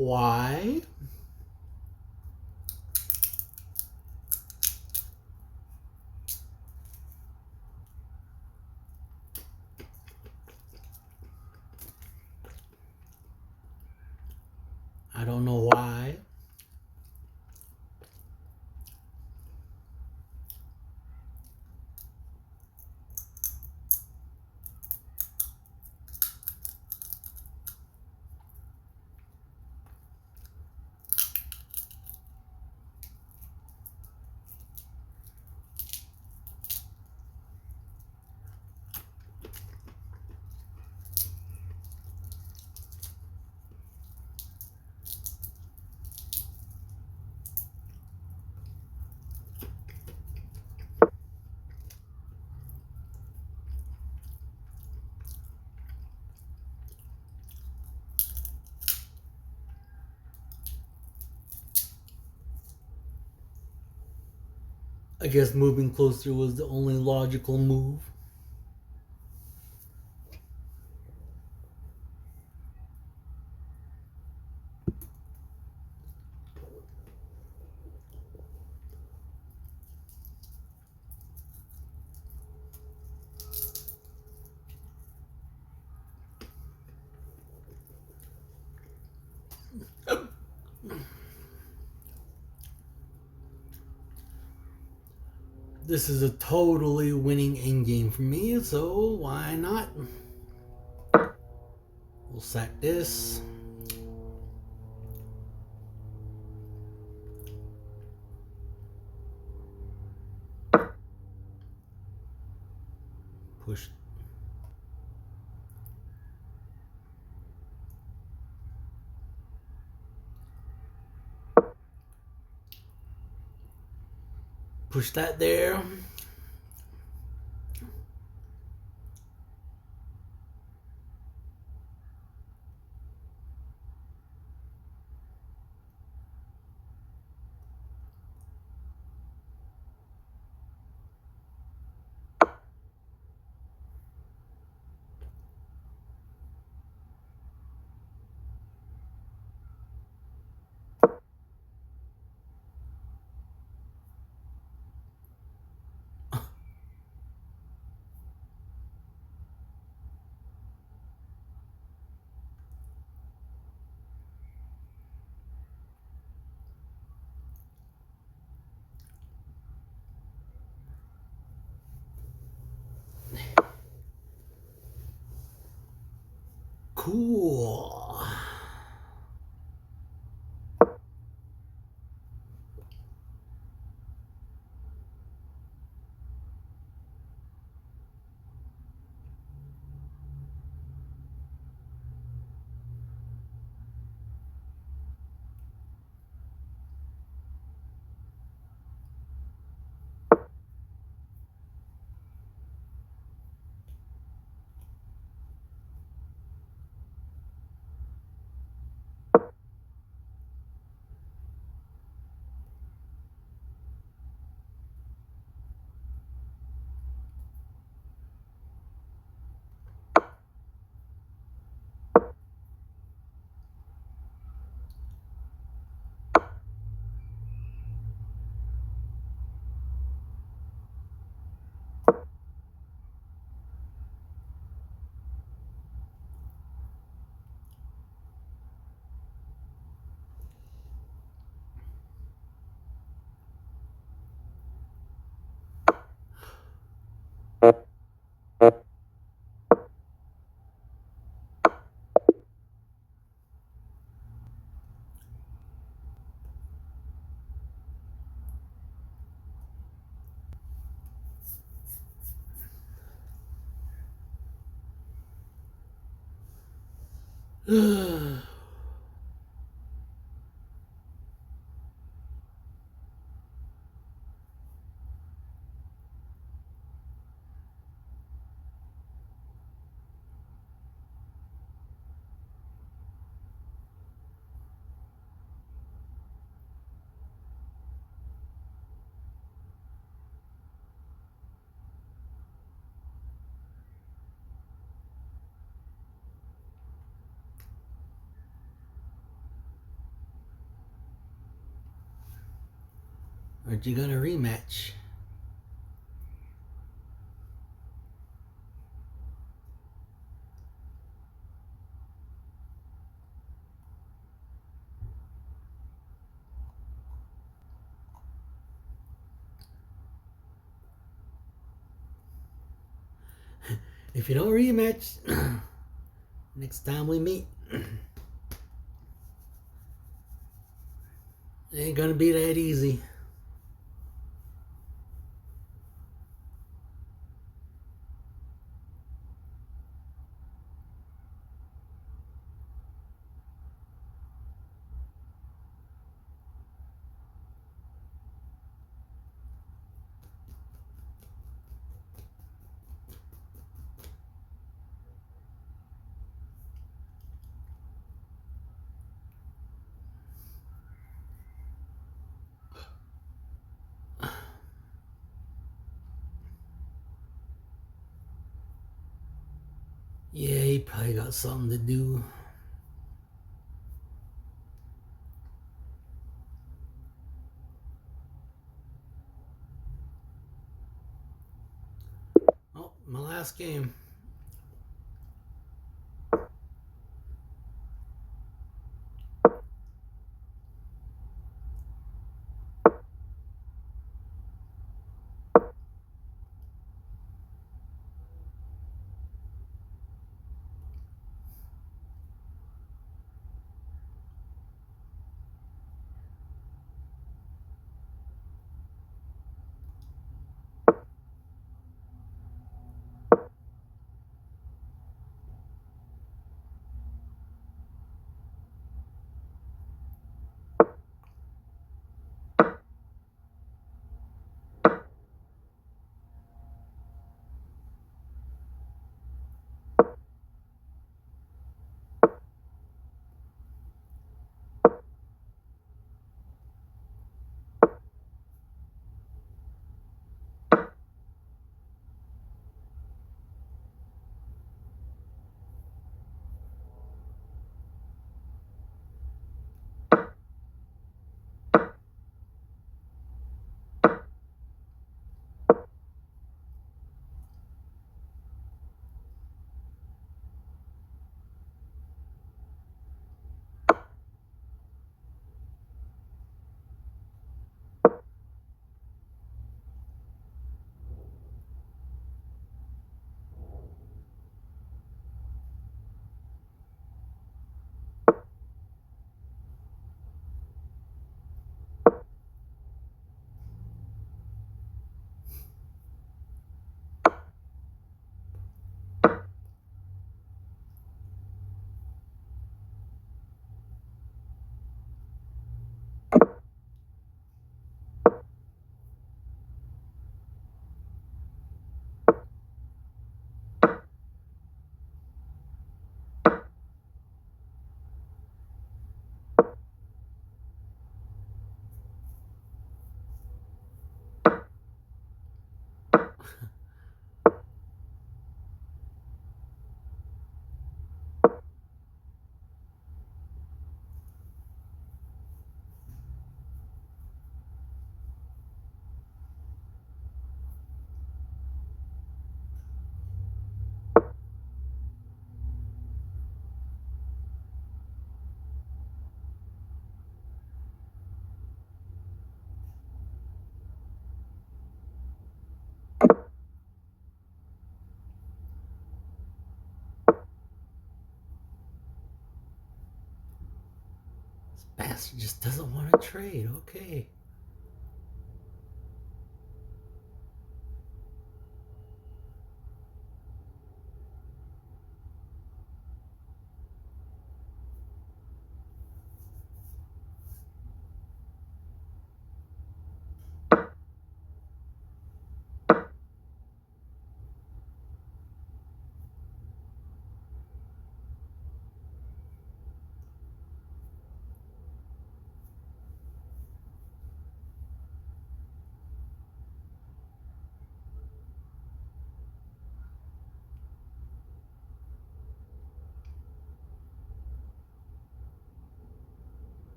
Why? I don't know why. I guess moving closer was the only logical move. This is a totally winning endgame for me, so why not? We'll sack this. Push. Push that there. Aren't you gonna rematch? If you don't rematch, next time we meet, it ain't gonna be that easy. Yeah, he probably got something to do. Oh, my last game. This bastard just doesn't want to trade. Okay.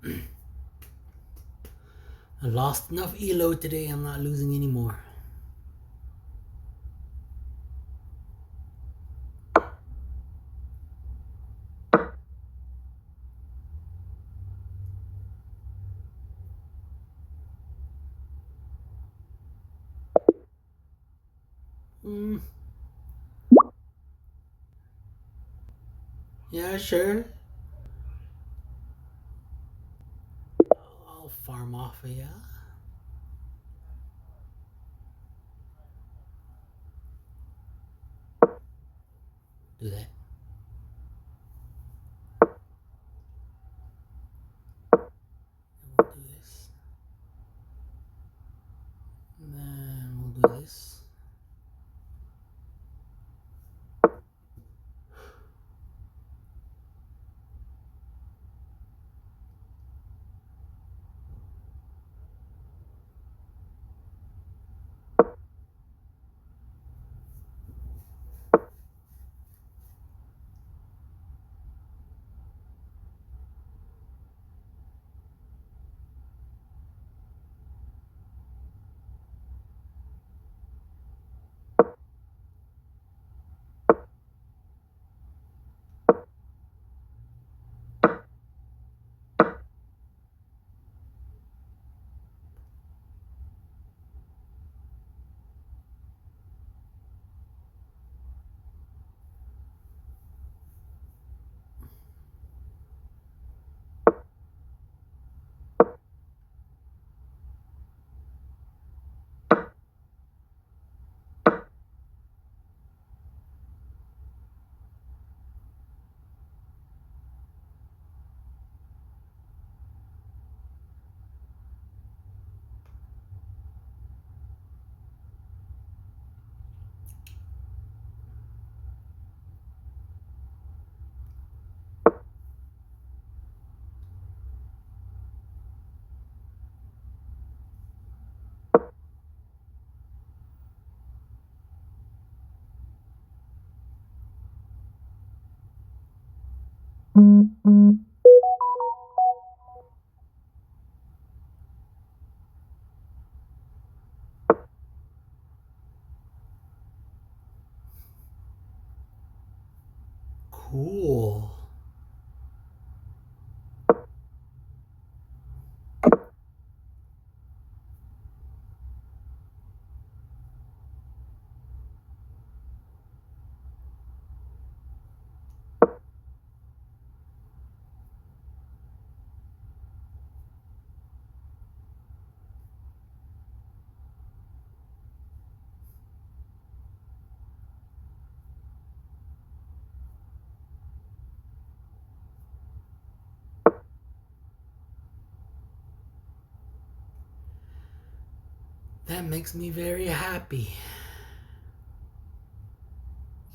I lost enough elo today. I'm not losing anymore. Yeah, sure. I'll farm off of ya. Do that. We'll do this. And then we'll do this. Cool. That makes me very happy.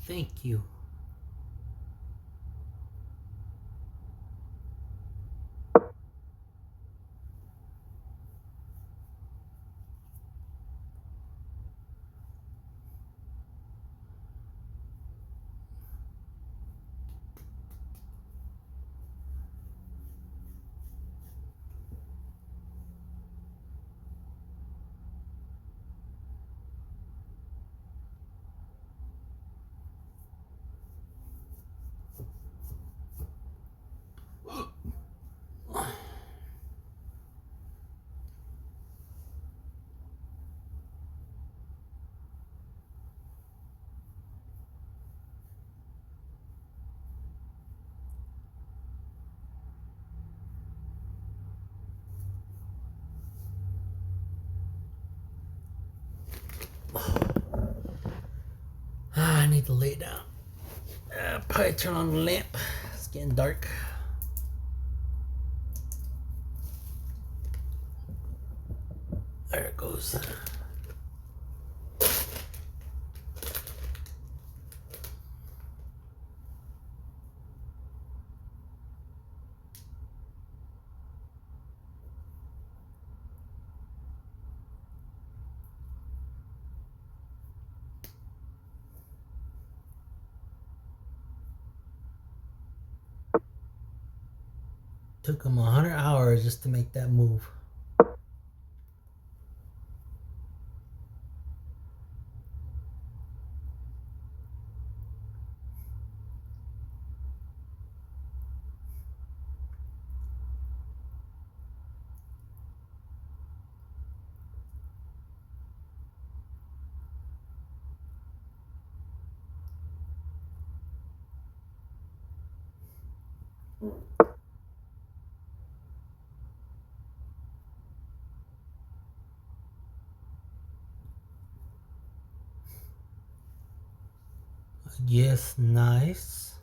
Thank you. I need to lay down. Probably turn on the lamp. It's getting dark. There it goes. Took him 100 hours just to make that move. Yes, nice.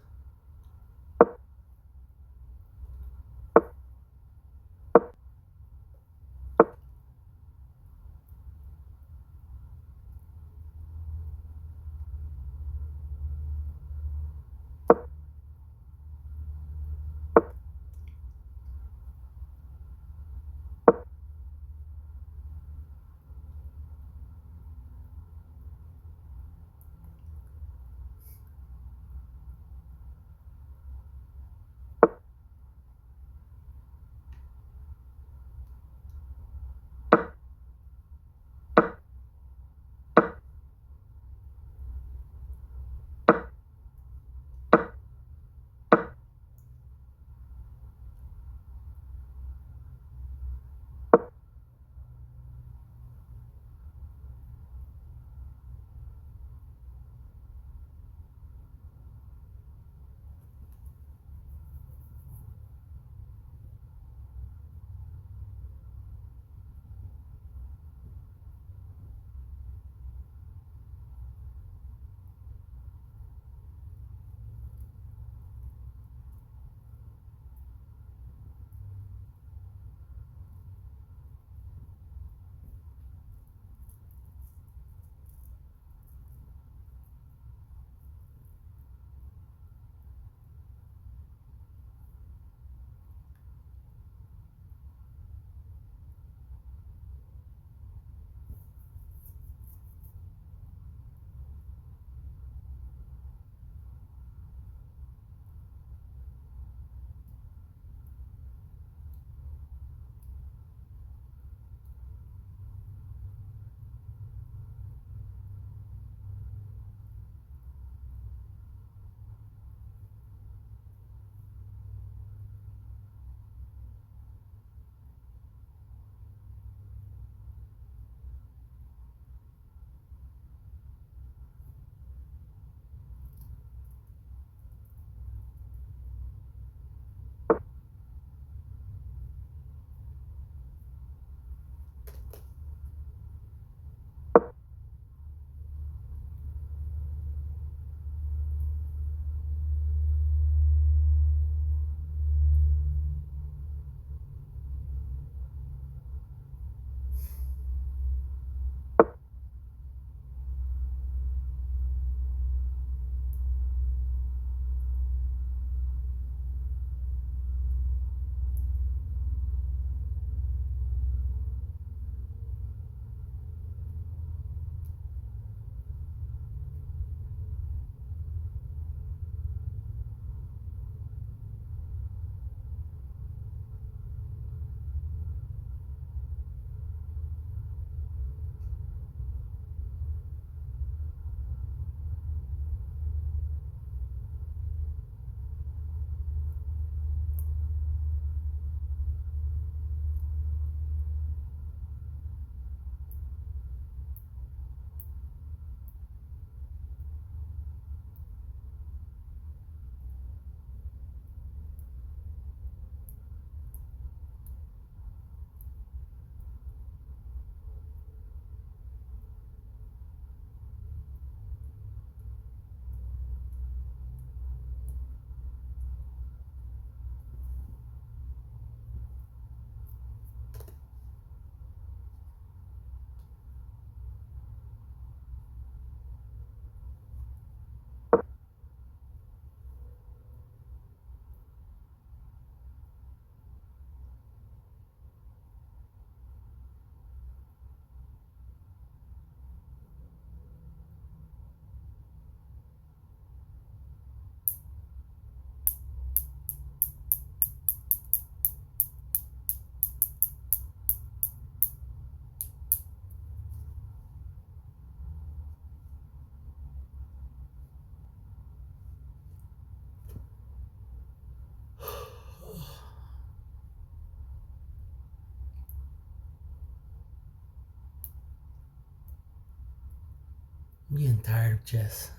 I'm getting tired of chess.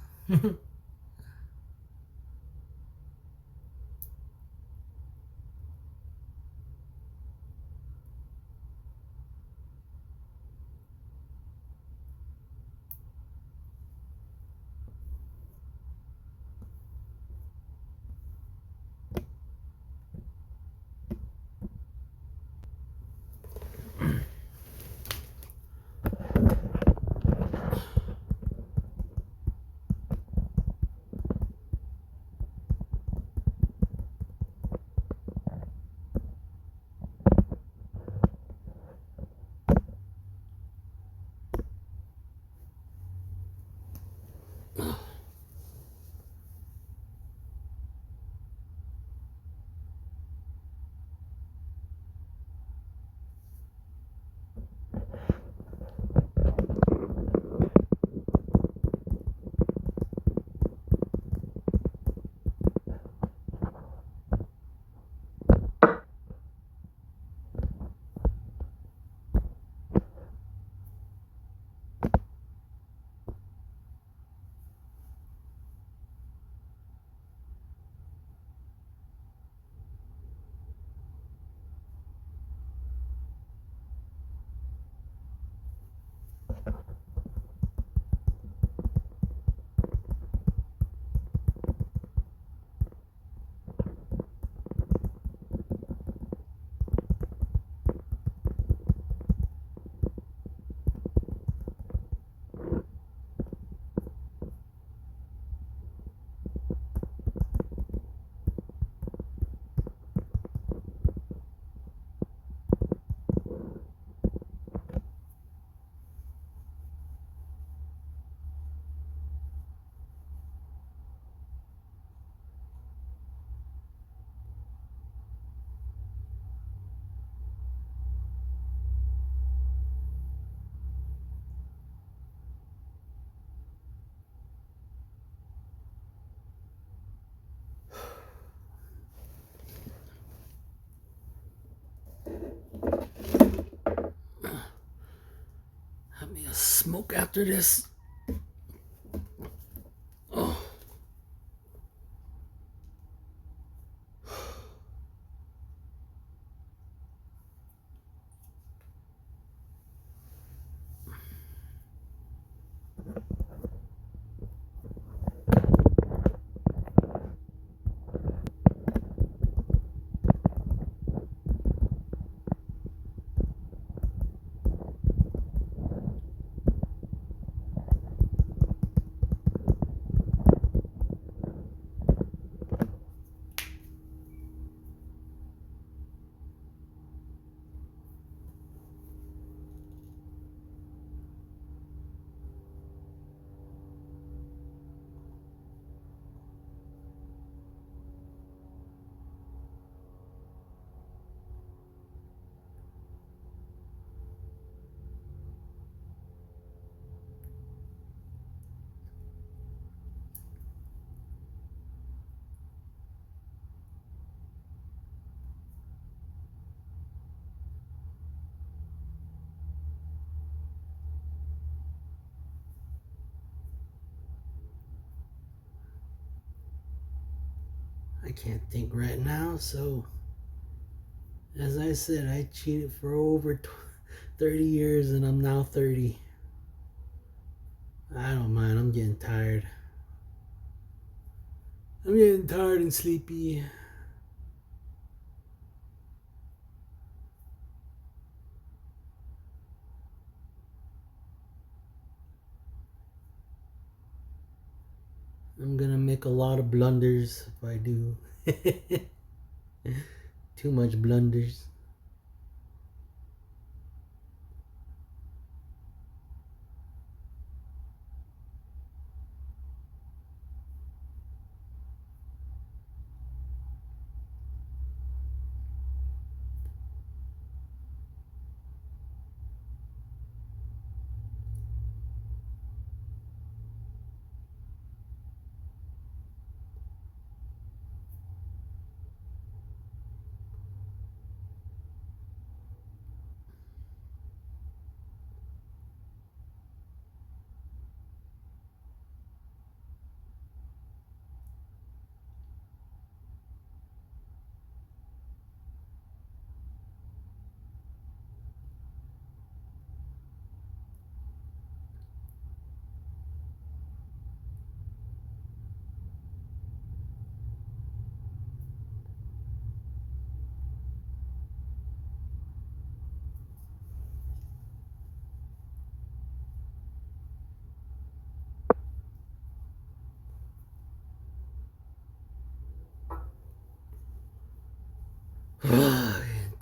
Have me a smoke after this. Oh. I can't think right now, so as I said, I cheated for over 30 years and I'm now 30. I don't mind, I'm getting tired. I'm getting tired and sleepy. I'm gonna make a lot of blunders if I do. Too much blunders.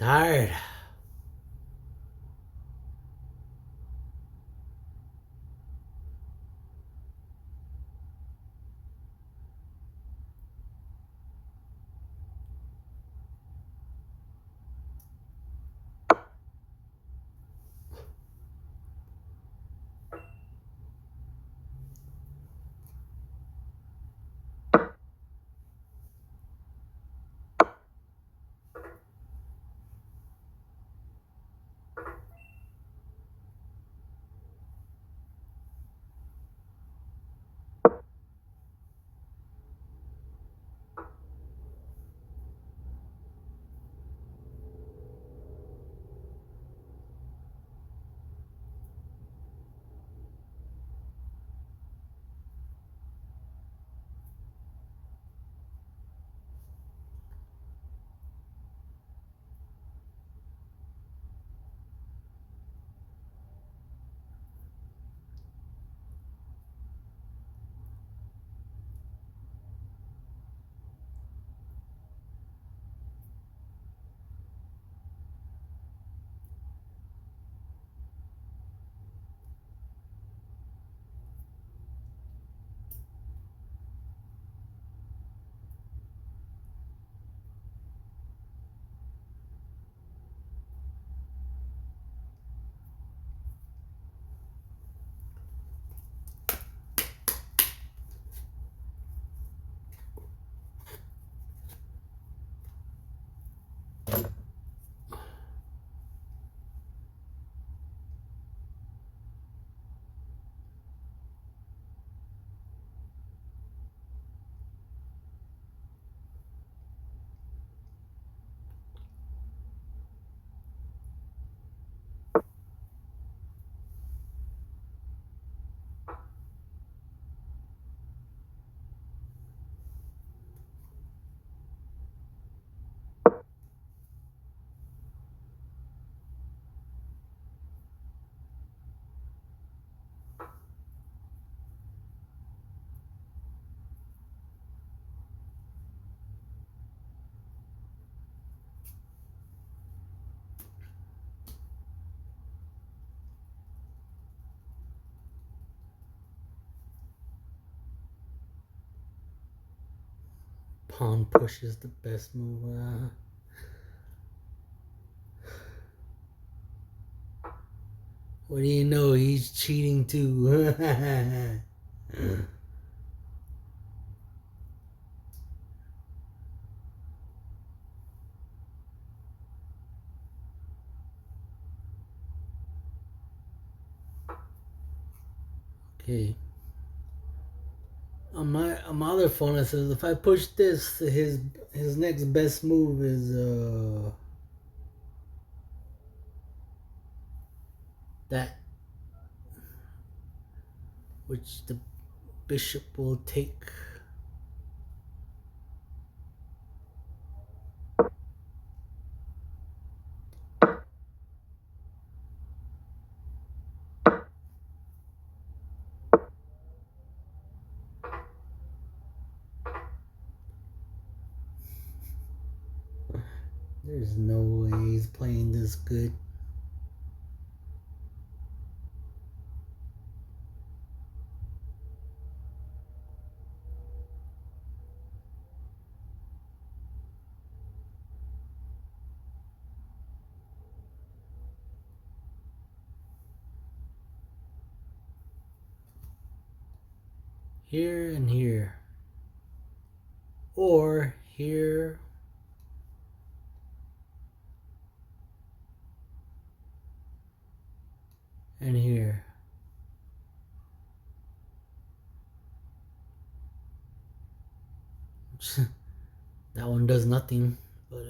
tired. Pawn push is the best move. What do you know? He's cheating too. Okay. On my other phone, it says if I push this, his next best move is that, which the bishop will take. There's no way he's playing this good. Here and here. Or here and here. That one does nothing, but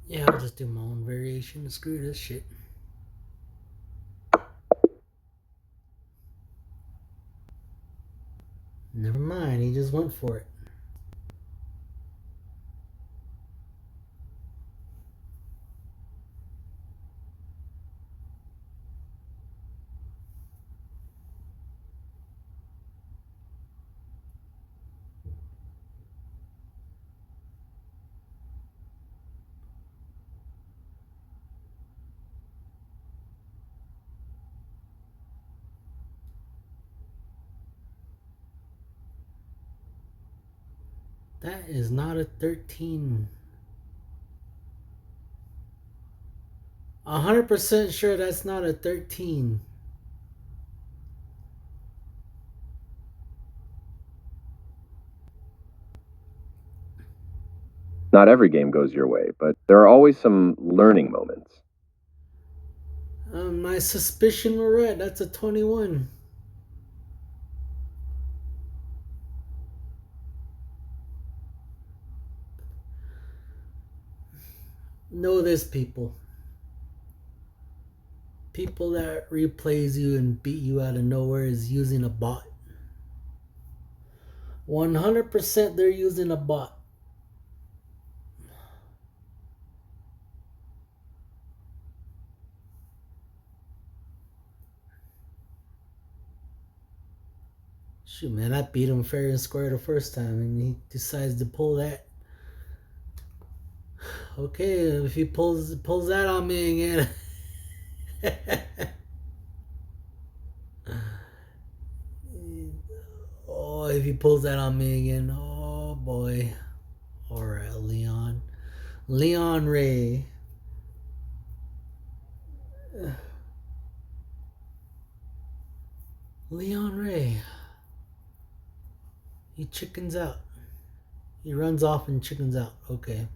Yeah, I'll just do my own variation. Screw this shit. Never mind, he just went for it. That is not a 13. 100% sure that's not a 13. Not every game goes your way, but there are always some learning moments. My suspicion were right. That's a 21. Know this, people. People that replays you and beat you out of nowhere is using a bot. 100% they're using a bot. Shoot, man, I beat him fair and square the first time, and he decides to pull that. Okay, if he pulls that on me again. Oh, if he pulls that on me again, oh boy. Alright, Leon. Leon Ray. Leon Ray. He chickens out. He runs off and chickens out. Okay.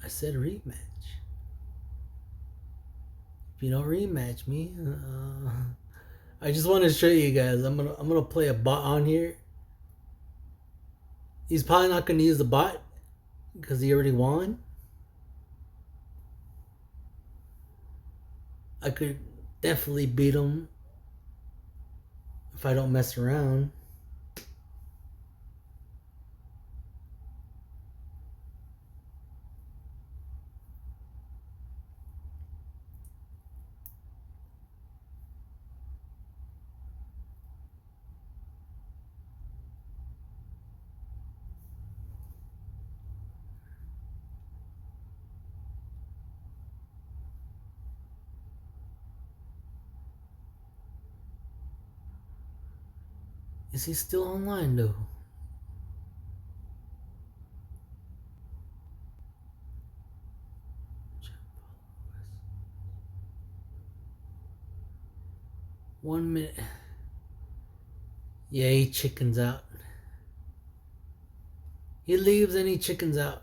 I said rematch. If you don't rematch me, I just want to show you guys. I'm gonna play a bot on here. He's probably not gonna use the bot because he already won. I could definitely beat him if I don't mess around. Is he still online though? One minute. Yeah, he chickens out. He leaves and he chickens out.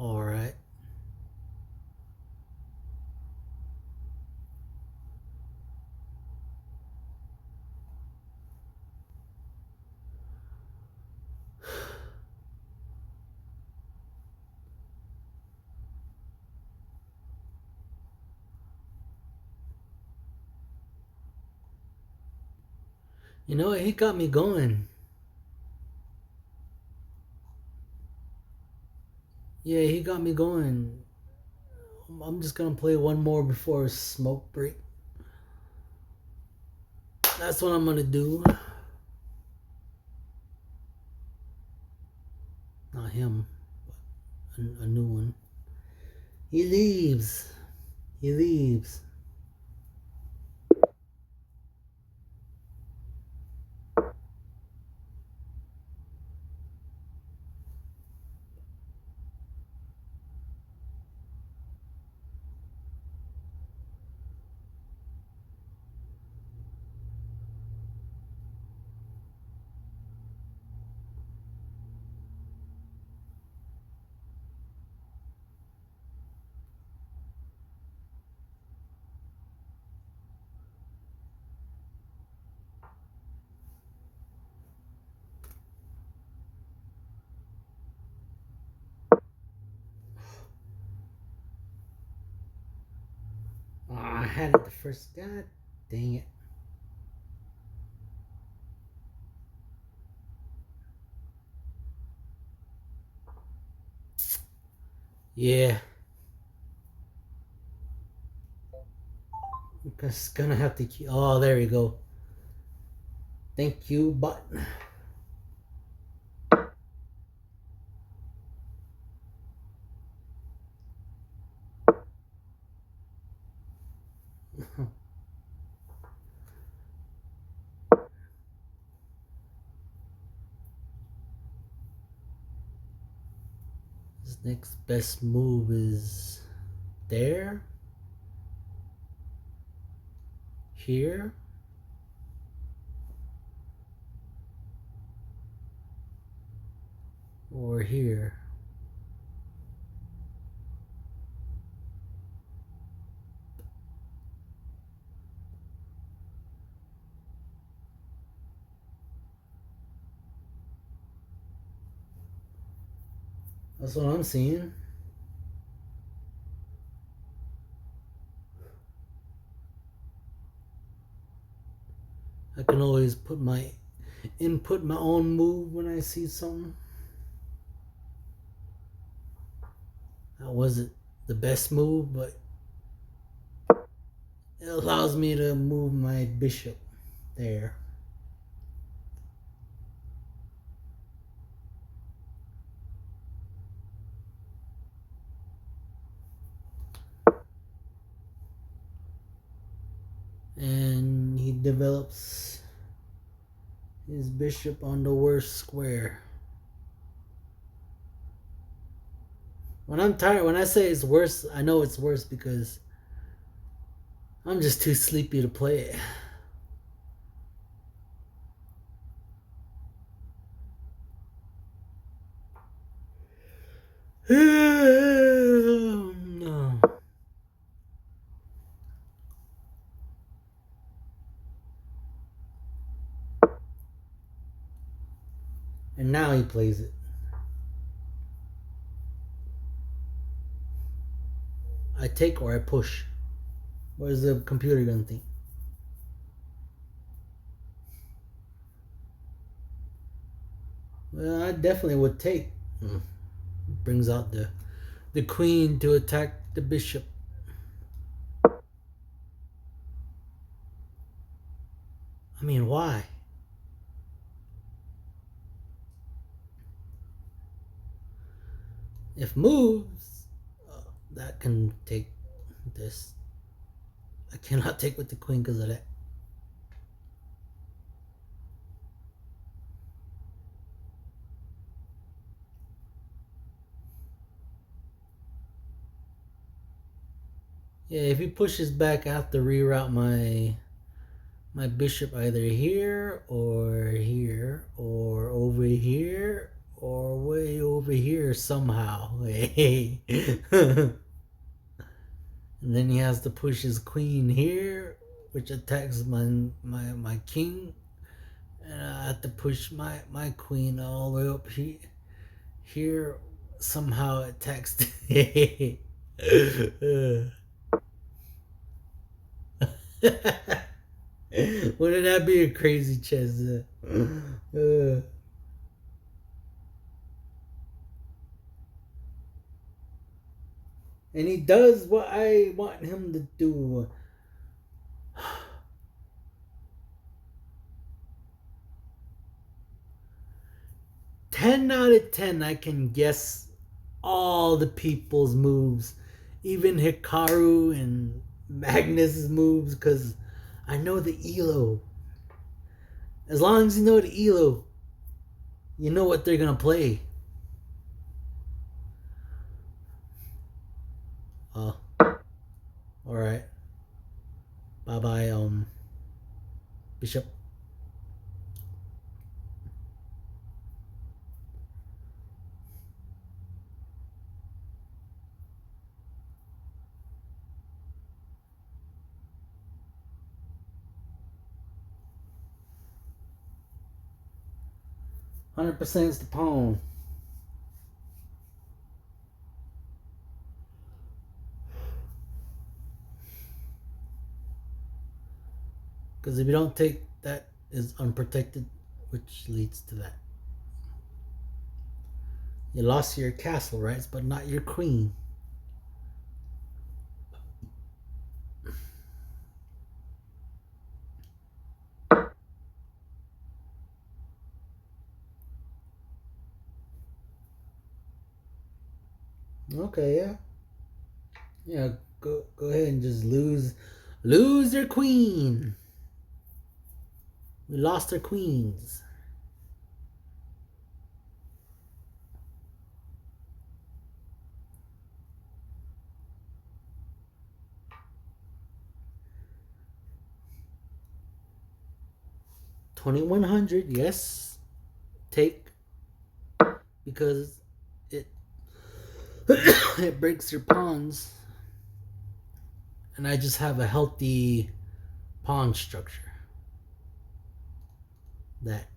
Alright. You know what? He got me going. Yeah, he got me going. I'm just gonna play one more before smoke break. That's what I'm gonna do. Not him, but a new one. He leaves. He leaves. had it the first. God dang it. Yeah. I'm just gonna have to keep. Oh, there you go. Thank you, but. His next best move is there, here, or here. That's what I'm seeing. I can always input my own move when I see something. That wasn't the best move, but it allows me to move my bishop there. And he develops his bishop on the worst square. When I'm tired, when I say it's worse, I know it's worse because I'm just too sleepy to play it. No. And now he plays it. I take or I push. What is the computer gonna think? Well, I definitely would take. Brings out the queen to attack the bishop. I mean, why? If moves, that can take this. I cannot take with the queen because of that. Yeah, if he pushes back, I have to reroute my bishop either here or over here or way over here somehow. And then he has to push his queen here, which attacks my king. And I have to push my queen all the way up here somehow attacks. Wouldn't that be a crazy chess? And he does what I want him to do. 10 out of 10, I can guess all the people's moves, even Hikaru and Magnus's moves, because I know the ELO. As long as you know the ELO, you know what they're gonna play. All right. Bye bye, Bishop. %, is the pawn. Because if you don't take, that is unprotected, which leads to that. You lost your castle rights, but not your queen. Okay, yeah. Yeah, go ahead and just lose their queen. We lost our queens. $2,100, yes. Take, because it it breaks your pawns, and I just have a healthy pawn structure. That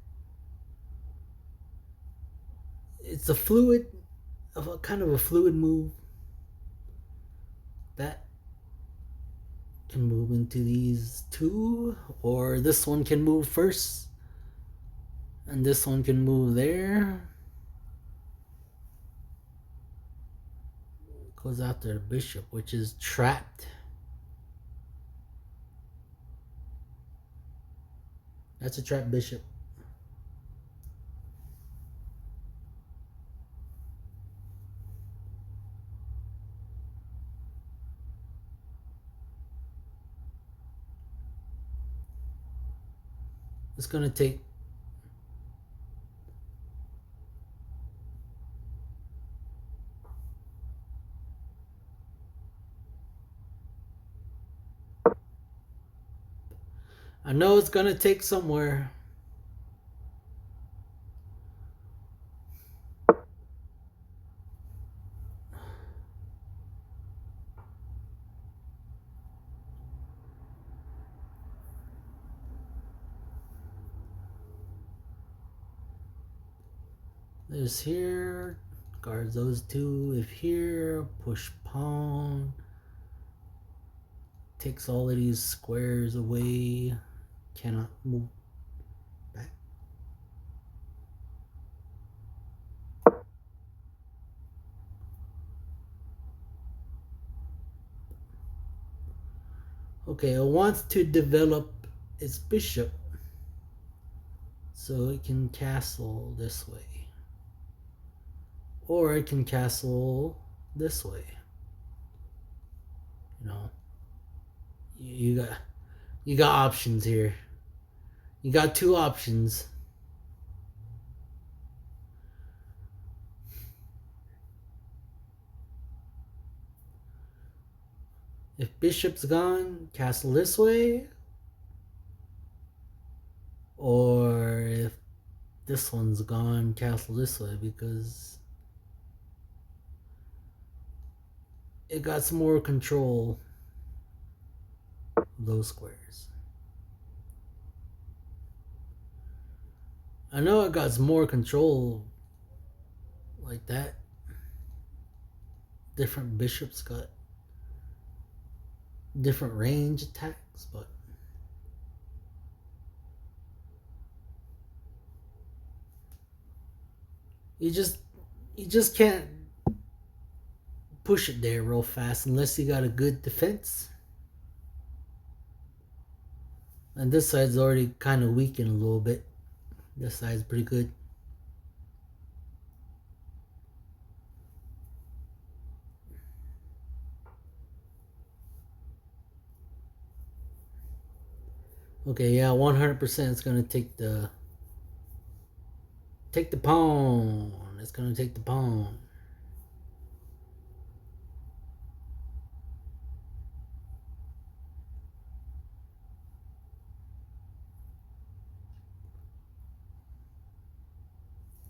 it's a fluid, of a kind of a fluid move that can move into these two, or this one can move first, and this one can move there. Goes after the bishop, which is trapped. That's a trapped bishop. It's gonna take. I know it's gonna take somewhere. There's here, guards those two. If here, push pawn. Takes all of these squares away. Cannot move back. Okay, it wants to develop its bishop so it can castle this way. Or it can castle this way. You know, you got options here. You got two options. If bishop's gone, castle this way. Or if this one's gone, castle this way, because it got some more control of those squares. I know it got more control like that. Different bishops got different range attacks, but you just can't push it there real fast unless you got a good defense. And this side's already kind of weakened a little bit. This side's pretty good. Okay, yeah, 100% it's gonna take the pawn. It's gonna take the pawn.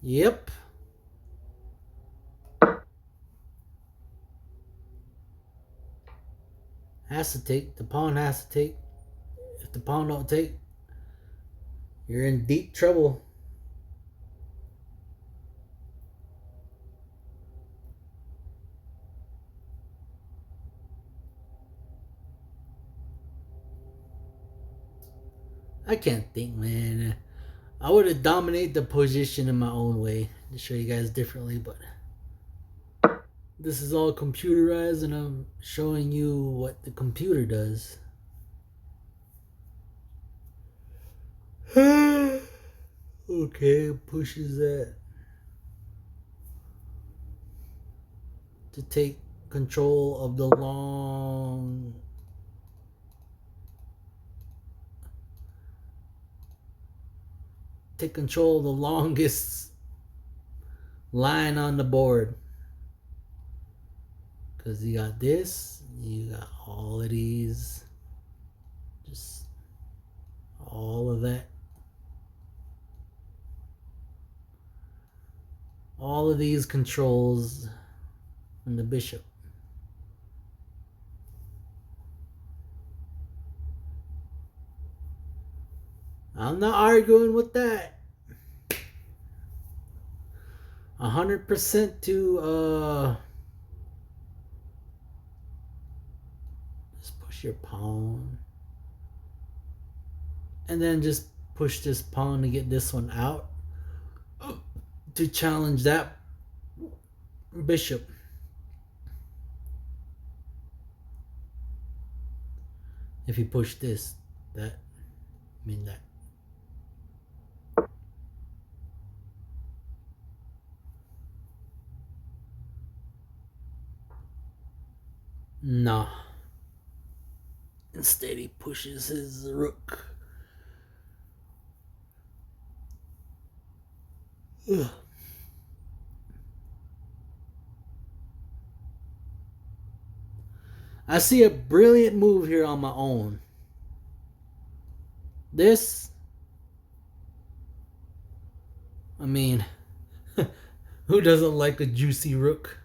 Yep. Has to take. The pawn has to take. If the pawn don't take, you're in deep trouble. I can't think, man. I would have dominated the position in my own way to show you guys differently, but this is all computerized and I'm showing you what the computer does. Okay, pushes that to take control of the long take control of the longest line on the board. Because you got this, you got all of these, just all of that. All of these controls and the bishop. I'm not arguing with that. 100% to just push your pawn. And then just push this pawn to get this one out to challenge that bishop. If you push this, that mean that. Nah. Instead, he pushes his rook. Ugh. I see a brilliant move here on my own. This, I mean, who doesn't like a juicy rook?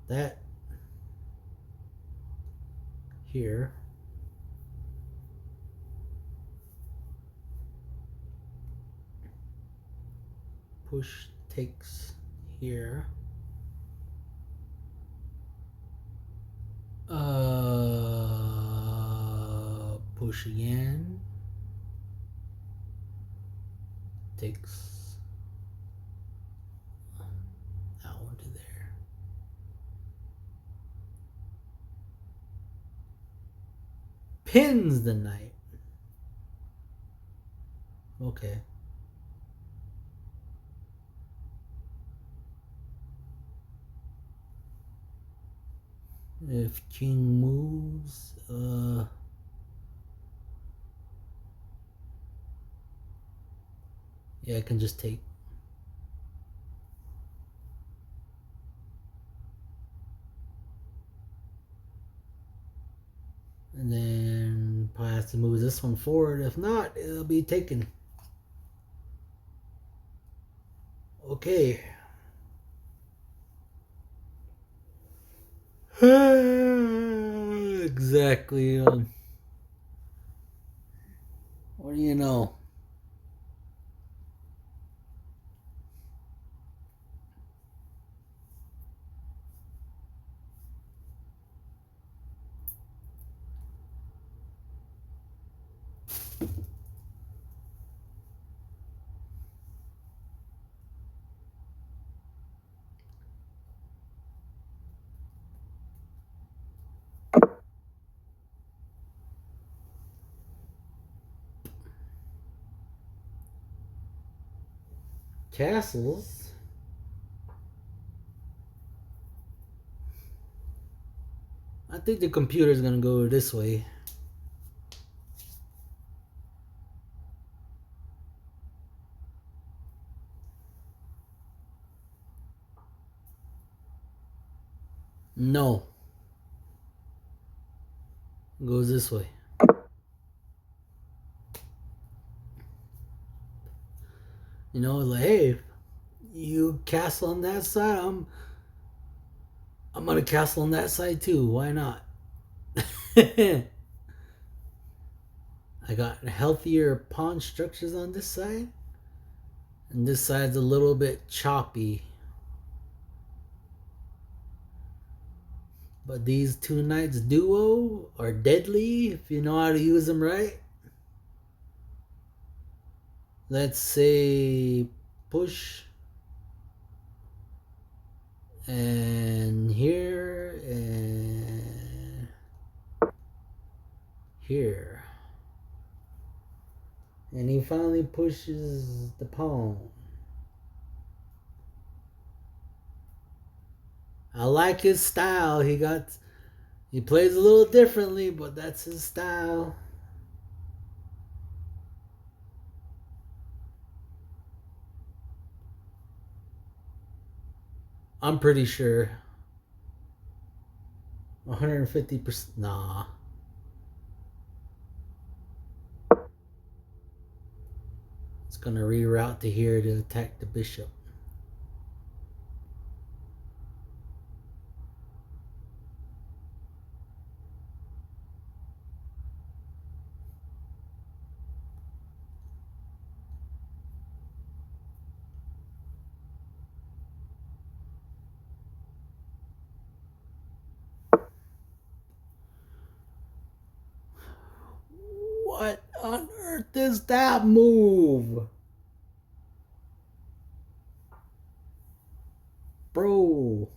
That here. Push takes here. Push again. Takes that one to there. Pins the knight. Okay. If king moves, yeah, I can just take. And then probably have to move this one forward. If not, it'll be taken. Okay. Exactly. What do you know? Castles. I think the computer's gonna go this way. No. It goes this way. You know, like, hey, you castle on that side, I'm gonna castle on that side too. Why not? I got healthier pawn structures on this side. And this side's a little bit choppy. But these two knights duo are deadly if you know how to use them right. Let's say push and here and here. And he finally pushes the pawn. I like his style. He plays a little differently, but that's his style. I'm pretty sure 150%. Nah. It's going to reroute to here to attack the bishop. What on earth is that move? Bro.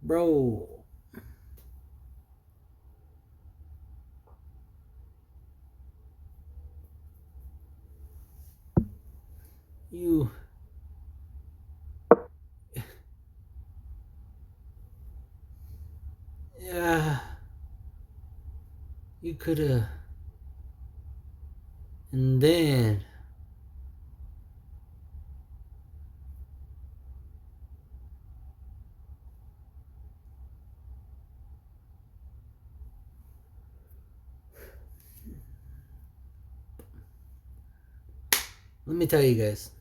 Bro. You. Yeah. You could have. And then. Let me tell you guys.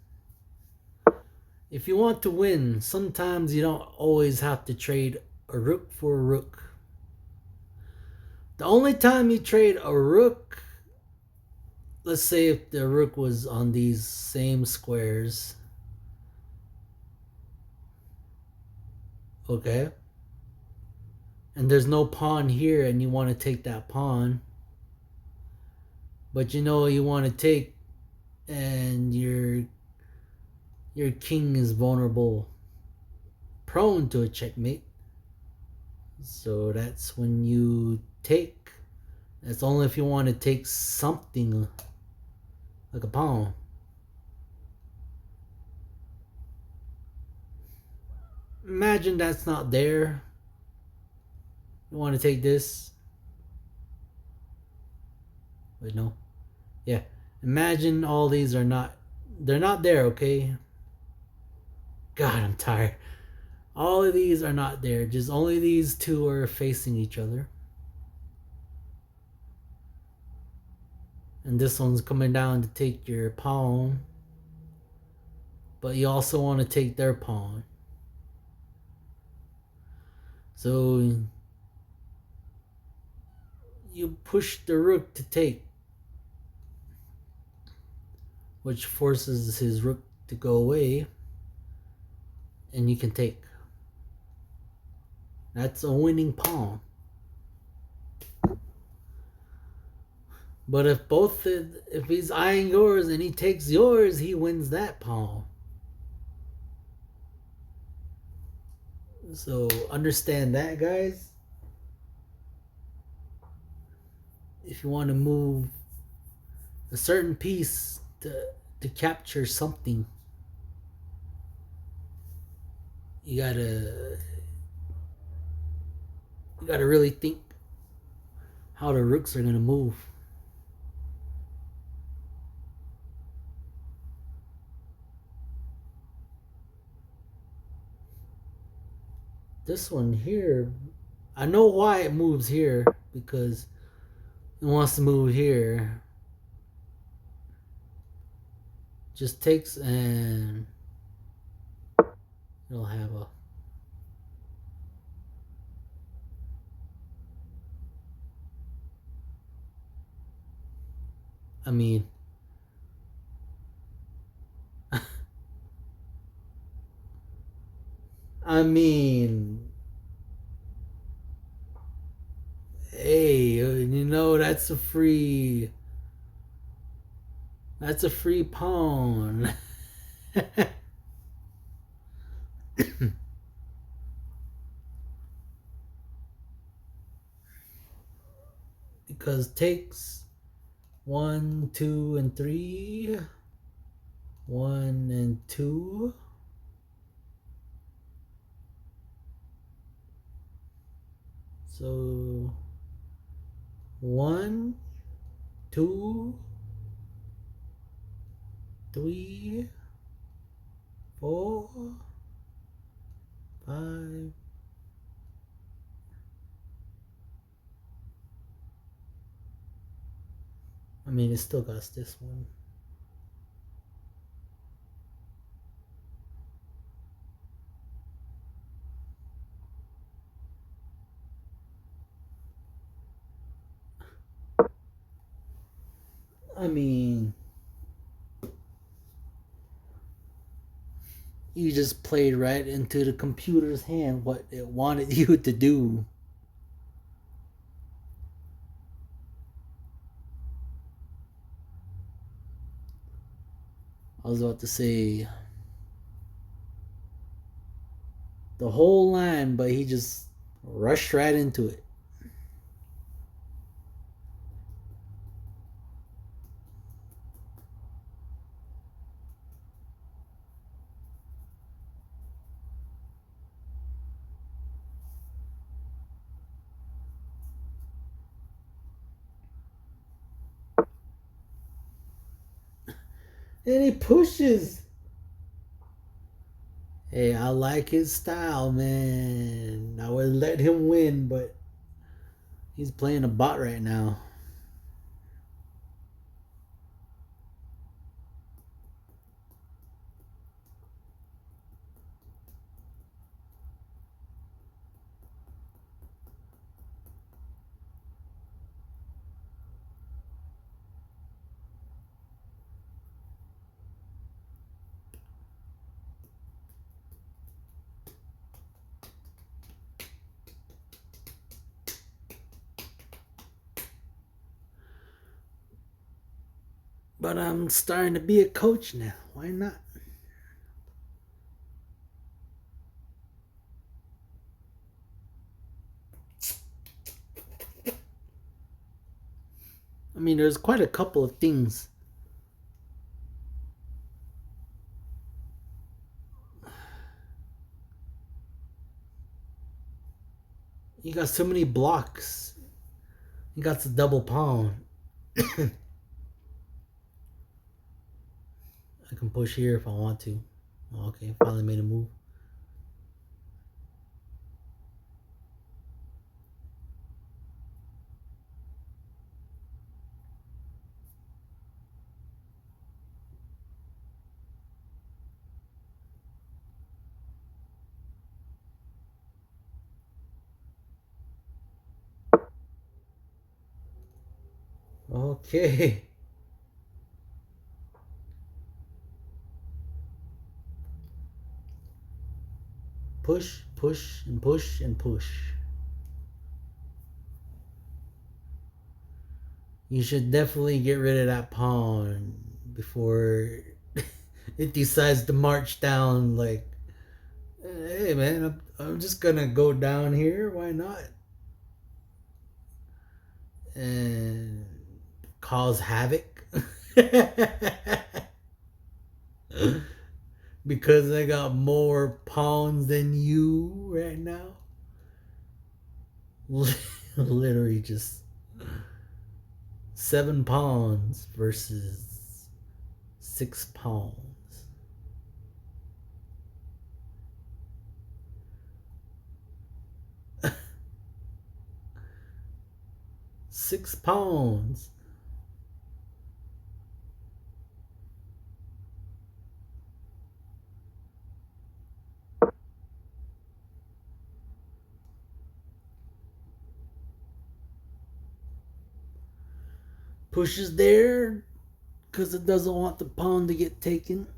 If you want to win, sometimes you don't always have to trade a rook for a rook. The only time you trade a rook, let's say if the rook was on these same squares, okay, and there's no pawn here and you want to take that pawn, but you know you want to take and your king is vulnerable, prone to a checkmate, so that's when you take. That's only if you want to take something like a pawn. Imagine that's not there. You want to take this. Wait, no. Yeah. Imagine all these are not. They're not there, okay? God, I'm tired. All of these are not there. Just only these two are facing each other. And this one's coming down to take your pawn. But you also want to take their pawn. So you push the rook to take, which forces his rook to go away. And you can take. That's a winning pawn. But if he's eyeing yours and he takes yours, he wins that pawn. So understand that, guys. If you want to move a certain piece to capture something, you gotta really think how the rooks are gonna move. This one here, I know why it moves here, because it wants to move here. Just takes and it'll have a. I mean, I mean, hey, you know that's a free. That's a free pawn. Because takes 1, 2, and 3. 1 and 2. So 1, 2, 3, 4, 5. I mean, it still got this one. I mean, you just played right into the computer's hand what it wanted you to do. I was about to say the whole line, but he just rushed right into it. And he pushes. Hey, I like his style, man. I would let him win, but he's playing a bot right now. But I'm starting to be a coach now. Why not? I mean, there's quite a couple of things. You got so many blocks. You got the double pawn. I can push here if I want to. Okay, finally made a move. Okay. Push, push, and push, and push. You should definitely get rid of that pawn before it decides to march down like, hey man, I'm just gonna go down here. Why not? And cause havoc. Because I got more pawns than you right now. Literally just 7 pawns versus 6 pawns. Six pawns. Pushes there because it doesn't want the pawn to get taken.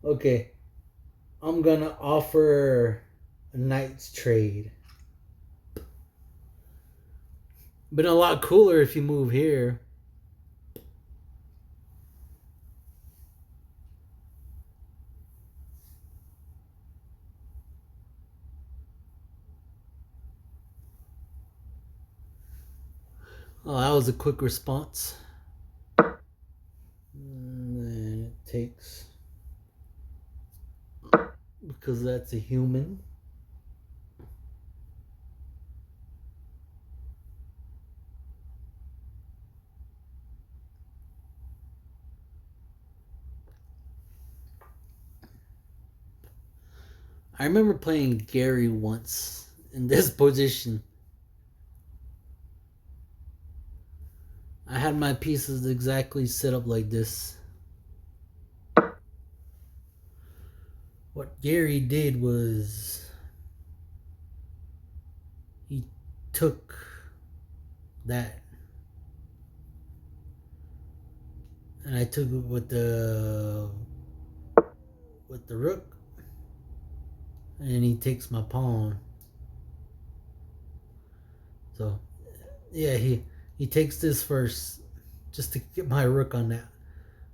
Okay, I'm gonna offer a knight's trade. Been a lot cooler if you move here. Oh, that was a quick response. And then it takes, because that's a human. I remember playing Gary once in this position. I had my pieces exactly set up like this. What Gary did was he took that, and I took it with the rook, and he takes my pawn. So yeah, he takes this first just to get my rook on that,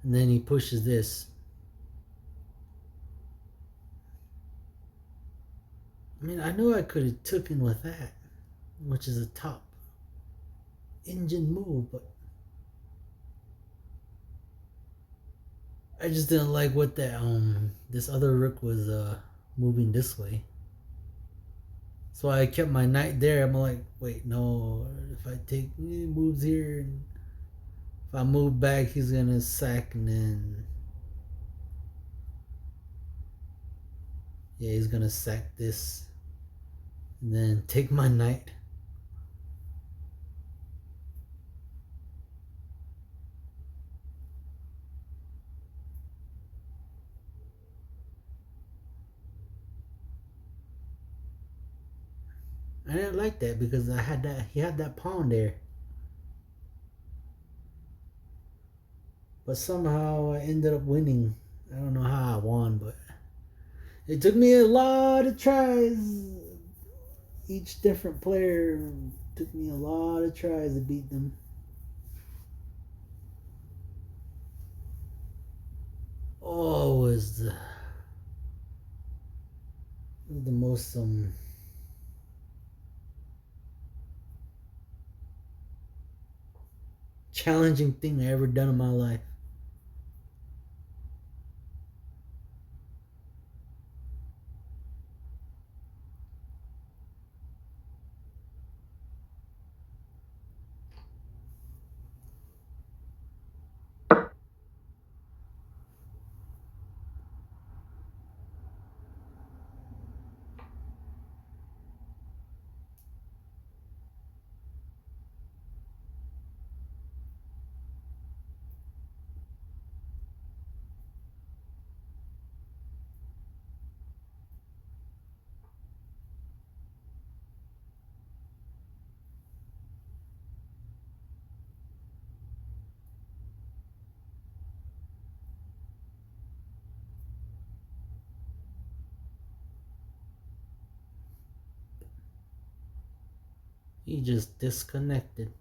and then he pushes this. I mean, I know I could have taken with that, which is a top engine move, but I just didn't like what that this other rook was moving this way. So I kept my knight there. I'm like, wait, no. If I take moves here, and if I move back, he's gonna sack, and then yeah, he's gonna sack this, and then take my knight. I didn't like that because I had that. He had that pawn there, but somehow I ended up winning. I don't know how I won, but it took me a lot of tries. Each different player took me a lot of tries to beat them. Oh, it was the most challenging thing I ever done in my life. He just disconnected.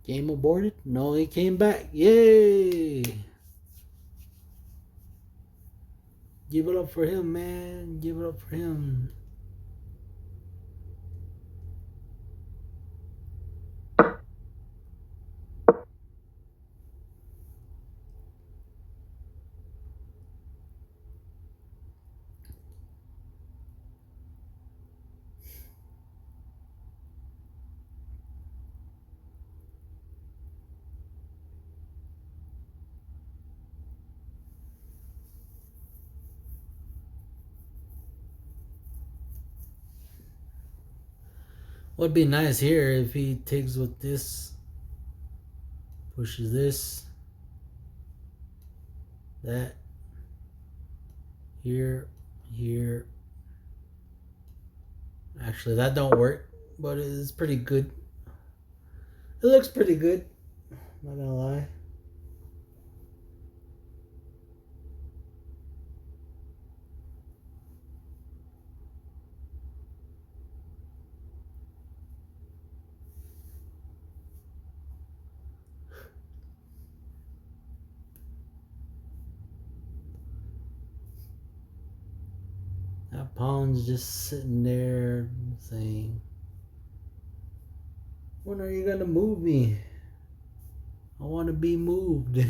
Game aborted? No, he came back. Yay! Give it up for him, man. Give it up for him. Would be nice here if he takes with this, pushes this, that, here, here. Actually, that don't work, but it's pretty good. It looks pretty good, not gonna lie. That pawn's just sitting there saying, when are you gonna move me? I want to be moved.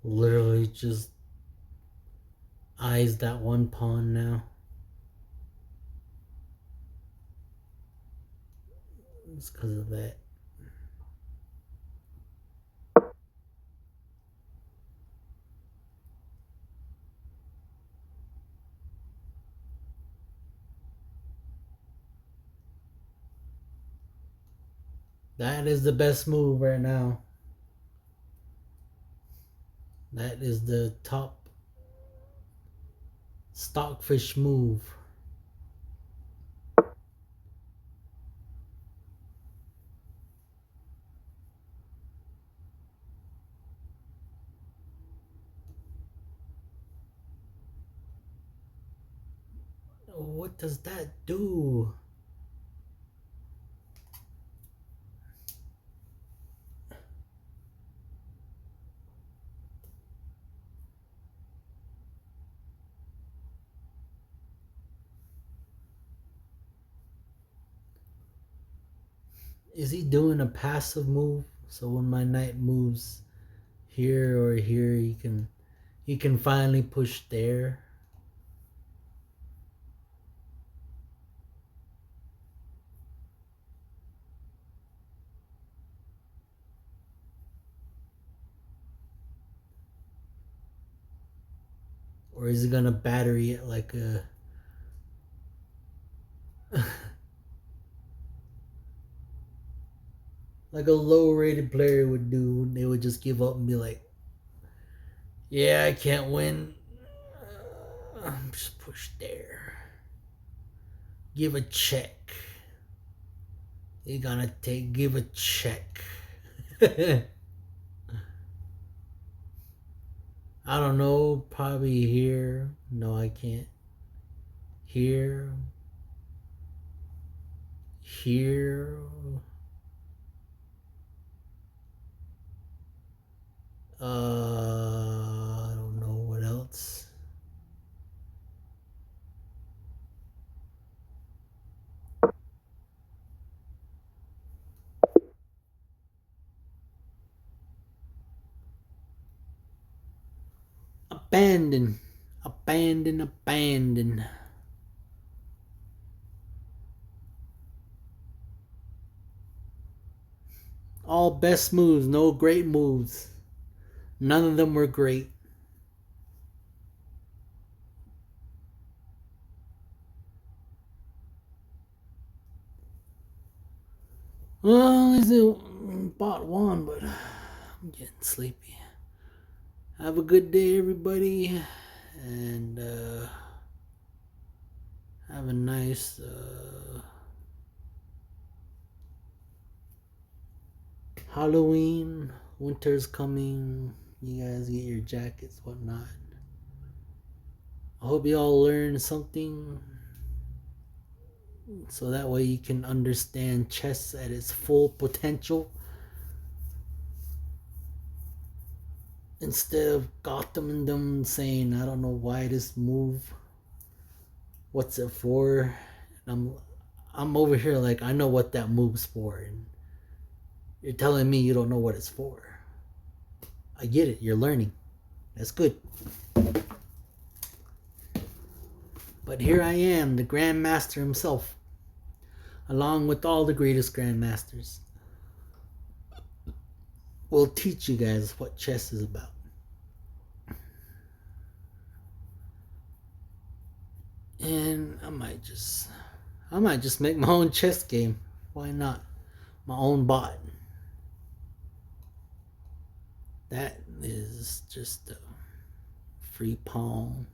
Literally just eyes that one pawn now. It's because of that. That is the best move right now. That is the top stockfish move. What does that do? Is he doing a passive move? So when my knight moves here or here, he can finally push there. Or is he gonna battery it like a like a low rated player would do? They would just give up and be like, yeah, I can't win. I'm just push there. Give a check. You're gonna give a check. I don't know, probably here. No, I can't. Here. Here. I don't know what else. Abandon. Abandon, abandon. All best moves, no great moves. None of them were great. Well, at least it bought one, but I'm getting sleepy. Have a good day, everybody, and have a nice Halloween. Winter's coming. You guys get your jackets, whatnot. I hope you all learned something, so that way you can understand chess at its full potential, instead of Gotham and them saying, I don't know why this move, what's it for. And I'm over here like, I know what that move's for, and you're telling me you don't know what it's for. I get it, you're learning. That's good. But here I am, the Grandmaster himself, along with all the greatest Grandmasters. We'll teach you guys what chess is about. And I might just make my own chess game. Why not? My own bot. That is just a free pawn.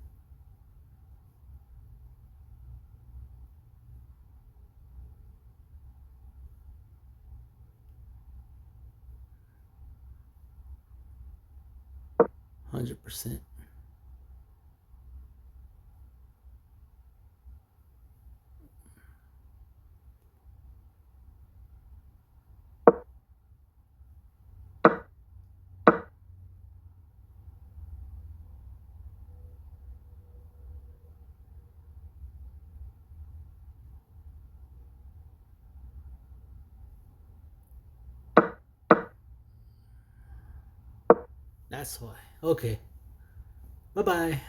%. That's why. Okay. Bye-bye.